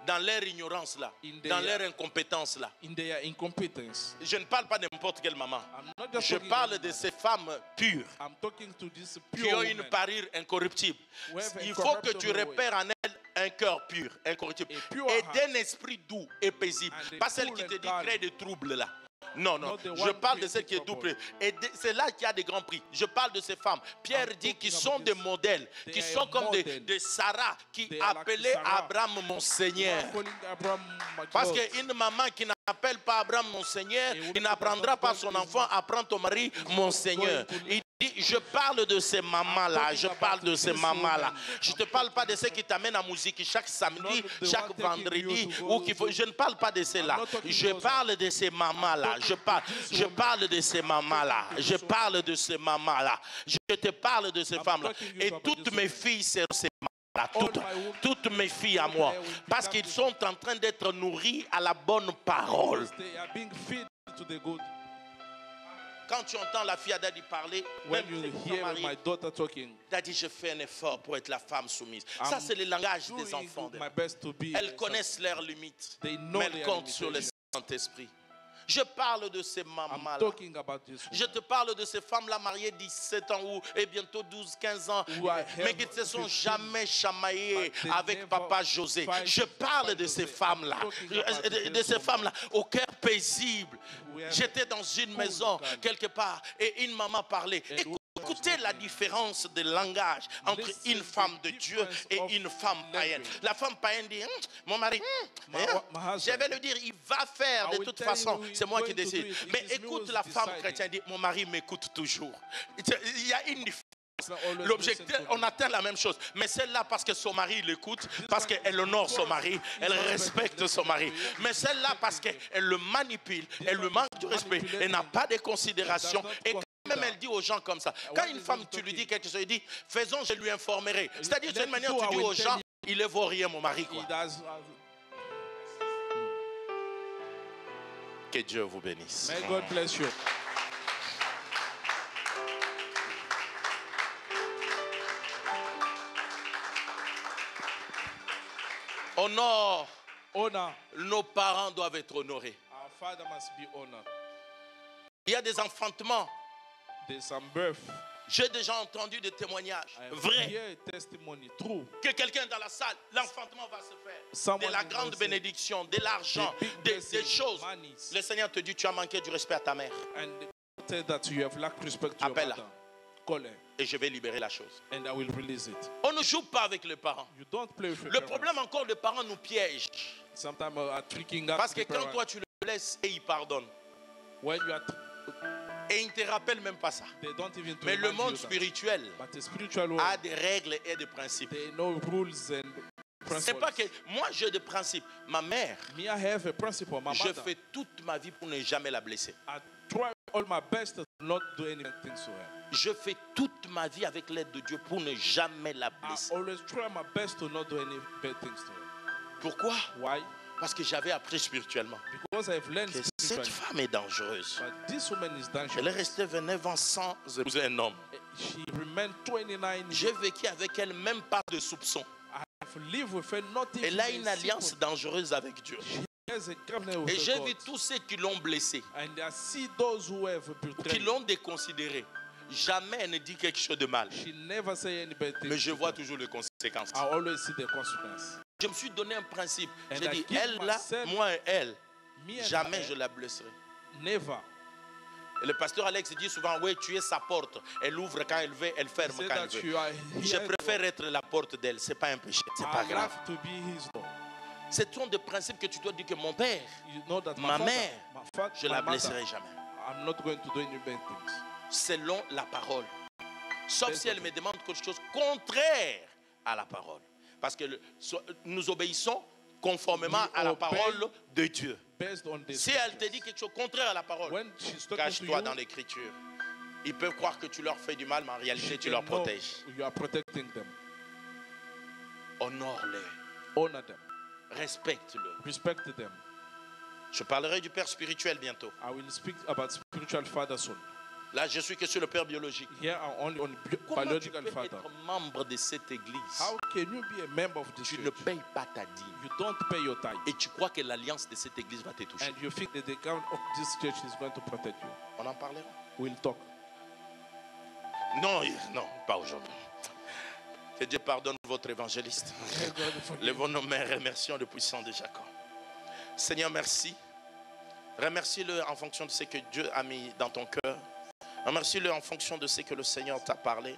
dans leur ignorance là, In dans their- leur incompétence là. in their incompetence. Je ne parle pas de n'importe quelle maman. I'm not just Je talking parle about de that. ces femmes pures I'm talking to this qui pure ont une woman. parure incorruptible. Who have Il faut que tu incorruptible way. repères en elle un cœur pur, incorruptible, A pure et heart. d'un esprit doux et paisible. And a Pas celle cool qui te and dit calm. crée des troubles là. Non, non. Not the Je one parle de celle creating qui est trouble. double. Et c'est là qu'il y a des grands prix. Je parle de ces femmes. Pierre I'm dit talking qu'ils about sont des this. modèles, They qui are sont comme model. des Sarah qui They are like appelaient Sarah. Abraham mon Seigneur. I'm calling Abraham my Parce God. qu'une maman qui n'appelle pas Abraham mon Seigneur, Et il n'apprendra pas à son enfant à apprendre ton mari mon Seigneur. Il dit, je parle de ces mamans-là, je parle de ces mamans-là. Je ne te parle pas de ceux qui t'amènent en musique chaque samedi, chaque vendredi, ou qu'il faut. Je ne parle pas de ceux-là. Je parle de ces mamans-là. Je parle de ces mamans-là. Je parle de ces mamans-là. Je te parle de ces femmes-là. Et toutes mes filles, c'est ces mamans-là. Toutes mes filles à moi. Parce qu'ils sont en train d'être nourris à la bonne parole. They are being fed to the good. Quand tu entends la fille à Daddy parler, When même you tes hear maris, my daughter talking, Daddy, je fais un effort pour être la femme soumise. Ça, I'm c'est le langage des doing enfants. my best to be. Elles connaissent leurs limites, They know mais elles their comptent sur le limitations. Saint-Esprit. Je parle de ces I'm mamans-là. talking about this. Je te parle de ces femmes-là mariées 17 ans ou et bientôt 12, 15 ans, Who I mais have qui ne se sont 15, jamais chamaillées but they avec never Papa José. fight Je with parle Papa de ces José. femmes-là, I'm talking about de this ces woman. femmes-là au cœur paisible. We have J'étais dans une cool maison kind. quelque part et une maman parlait. Écoutez la différence de langage entre Listen une to femme de the Dieu difference et of une femme païenne. language. La femme païenne dit, mon mari, My husband. je vais le dire, il va faire I de will toute tell façon, you c'est moi he's qui going to décide. do it. Mais It is me écoute who's la femme deciding. chrétienne dit, mon mari m'écoute toujours. Il y a une différence. It's not always L'objectif, listen to on atteint la même chose. Mais celle-là, parce que son mari l'écoute, parce qu'elle honore son mari, elle respecte son mari. Mais celle-là, parce qu'elle le manipule, elle le manque de respect, elle n'a pas de considération. Et quand même, elle dit aux gens comme ça. Quand une femme, tu lui dis quelque chose, elle dit, faisons, je lui informerai. C'est-à-dire, c'est une manière où tu dis aux gens, il ne vaut rien, mon mari. He Quoi. does. Que Dieu vous bénisse. May God bless you. Honore, Honor. nos parents doivent être honorés. Our father must be honored. Il y a des enfantements. There's some birth. J'ai déjà entendu des témoignages I have vrais. hear testimony true. Que quelqu'un dans la salle, l'enfantement va se faire. Someone De la will grande say, bénédiction, de l'argent, the big des blessing, choses. monies. Le Seigneur te dit, tu as manqué du respect à ta mère. And say that you have lacked respect to your Appelle-la. mother. Call her, Et je vais libérer la chose. and I will release it. On ne joue pas avec les parents. You don't play with your Le parents. problème encore, les parents nous piègent. Sometimes are tricking up Parce que the quand parents. toi tu le laisses et il pardonne. When you are Et il ne te rappelle même pas ça. they don't even Mais le remind monde you that. spirituel But the spiritual world, a des règles et des principes. they know rules and C'est principles. pas que moi j'ai des principes. Ma mère, Me, I have a principle. My je mother, fais toute ma vie pour ne jamais la blesser. I try all my best to not do anything to her. Je fais toute ma vie avec l'aide de Dieu pour ne jamais la I blesser. always try my best to not do any bad things to her. Pourquoi? Why? Parce que j'avais appris spirituellement Because I've learned que cette spiritually. femme est dangereuse. But this woman is Elle est dangerous. restée 29 ans sans épouser un homme. She remained 29 years. J'ai vécu avec elle même pas de soupçon. I've lived with her, not even Elle a une a alliance secret. dangereuse avec Dieu. She has a covenant with Et her j'ai God. vu tous ceux qui l'ont blessée, And I see those who have qui betrayed. l'ont déconsidérée. Jamais elle ne dit quelque chose de mal. She never say any bad things. Mais je to vois them. toujours les conséquences. I always see the consequences. Je me suis donné un principe. And J'ai I dit, give elle là, myself- moi et elle, Me and jamais her, je la blesserai. never. Et le pasteur Alex dit souvent, oui, tu es sa porte. Elle ouvre quand elle veut, elle ferme Say quand elle that veut. you are Je here. préfère être la porte d'elle. C'est pas un péché, c'est pas I grave. love to be his door. C'est ton de principe que tu dois dire que mon père, You know that Ma my mère, father, je my la mother, blesserai jamais. I'm not going to do any bad things. Selon la parole. Sauf Based si elle on me demande quelque chose contraire à la parole. Parce que nous obéissons conformément We à la obey parole de Dieu. Based on this. Si elle te dit quelque chose contraire à la parole, When she's talking to cache-toi you, dans l'écriture. Ils peuvent croire que tu leur fais du mal, mais en réalité, tu they leur know protèges. you are protecting them. Honore-les. Honor them. Respecte-le. Respect them. Je parlerai du Père spirituel bientôt. I will speak about spiritual father soon. Là, je suis que sur le père biologique. Here I'm only on Comment tu biological peux father. être membre de cette église? How can you be a member of this Tu ne church? payes pas ta dîme. You don't pay your tithe. Et tu crois que l'alliance de cette église va te toucher. And you think that the account of this church is going to protect you. On en parlera? We'll talk. Non, non, pas aujourd'hui. Que Dieu pardonne votre évangéliste. Lèvons nos mains, remercions le puissant de Jacob. Seigneur, merci. Remercie-le en fonction de ce que Dieu a mis dans ton cœur. Remercie-le en fonction de ce que le Seigneur t'a parlé.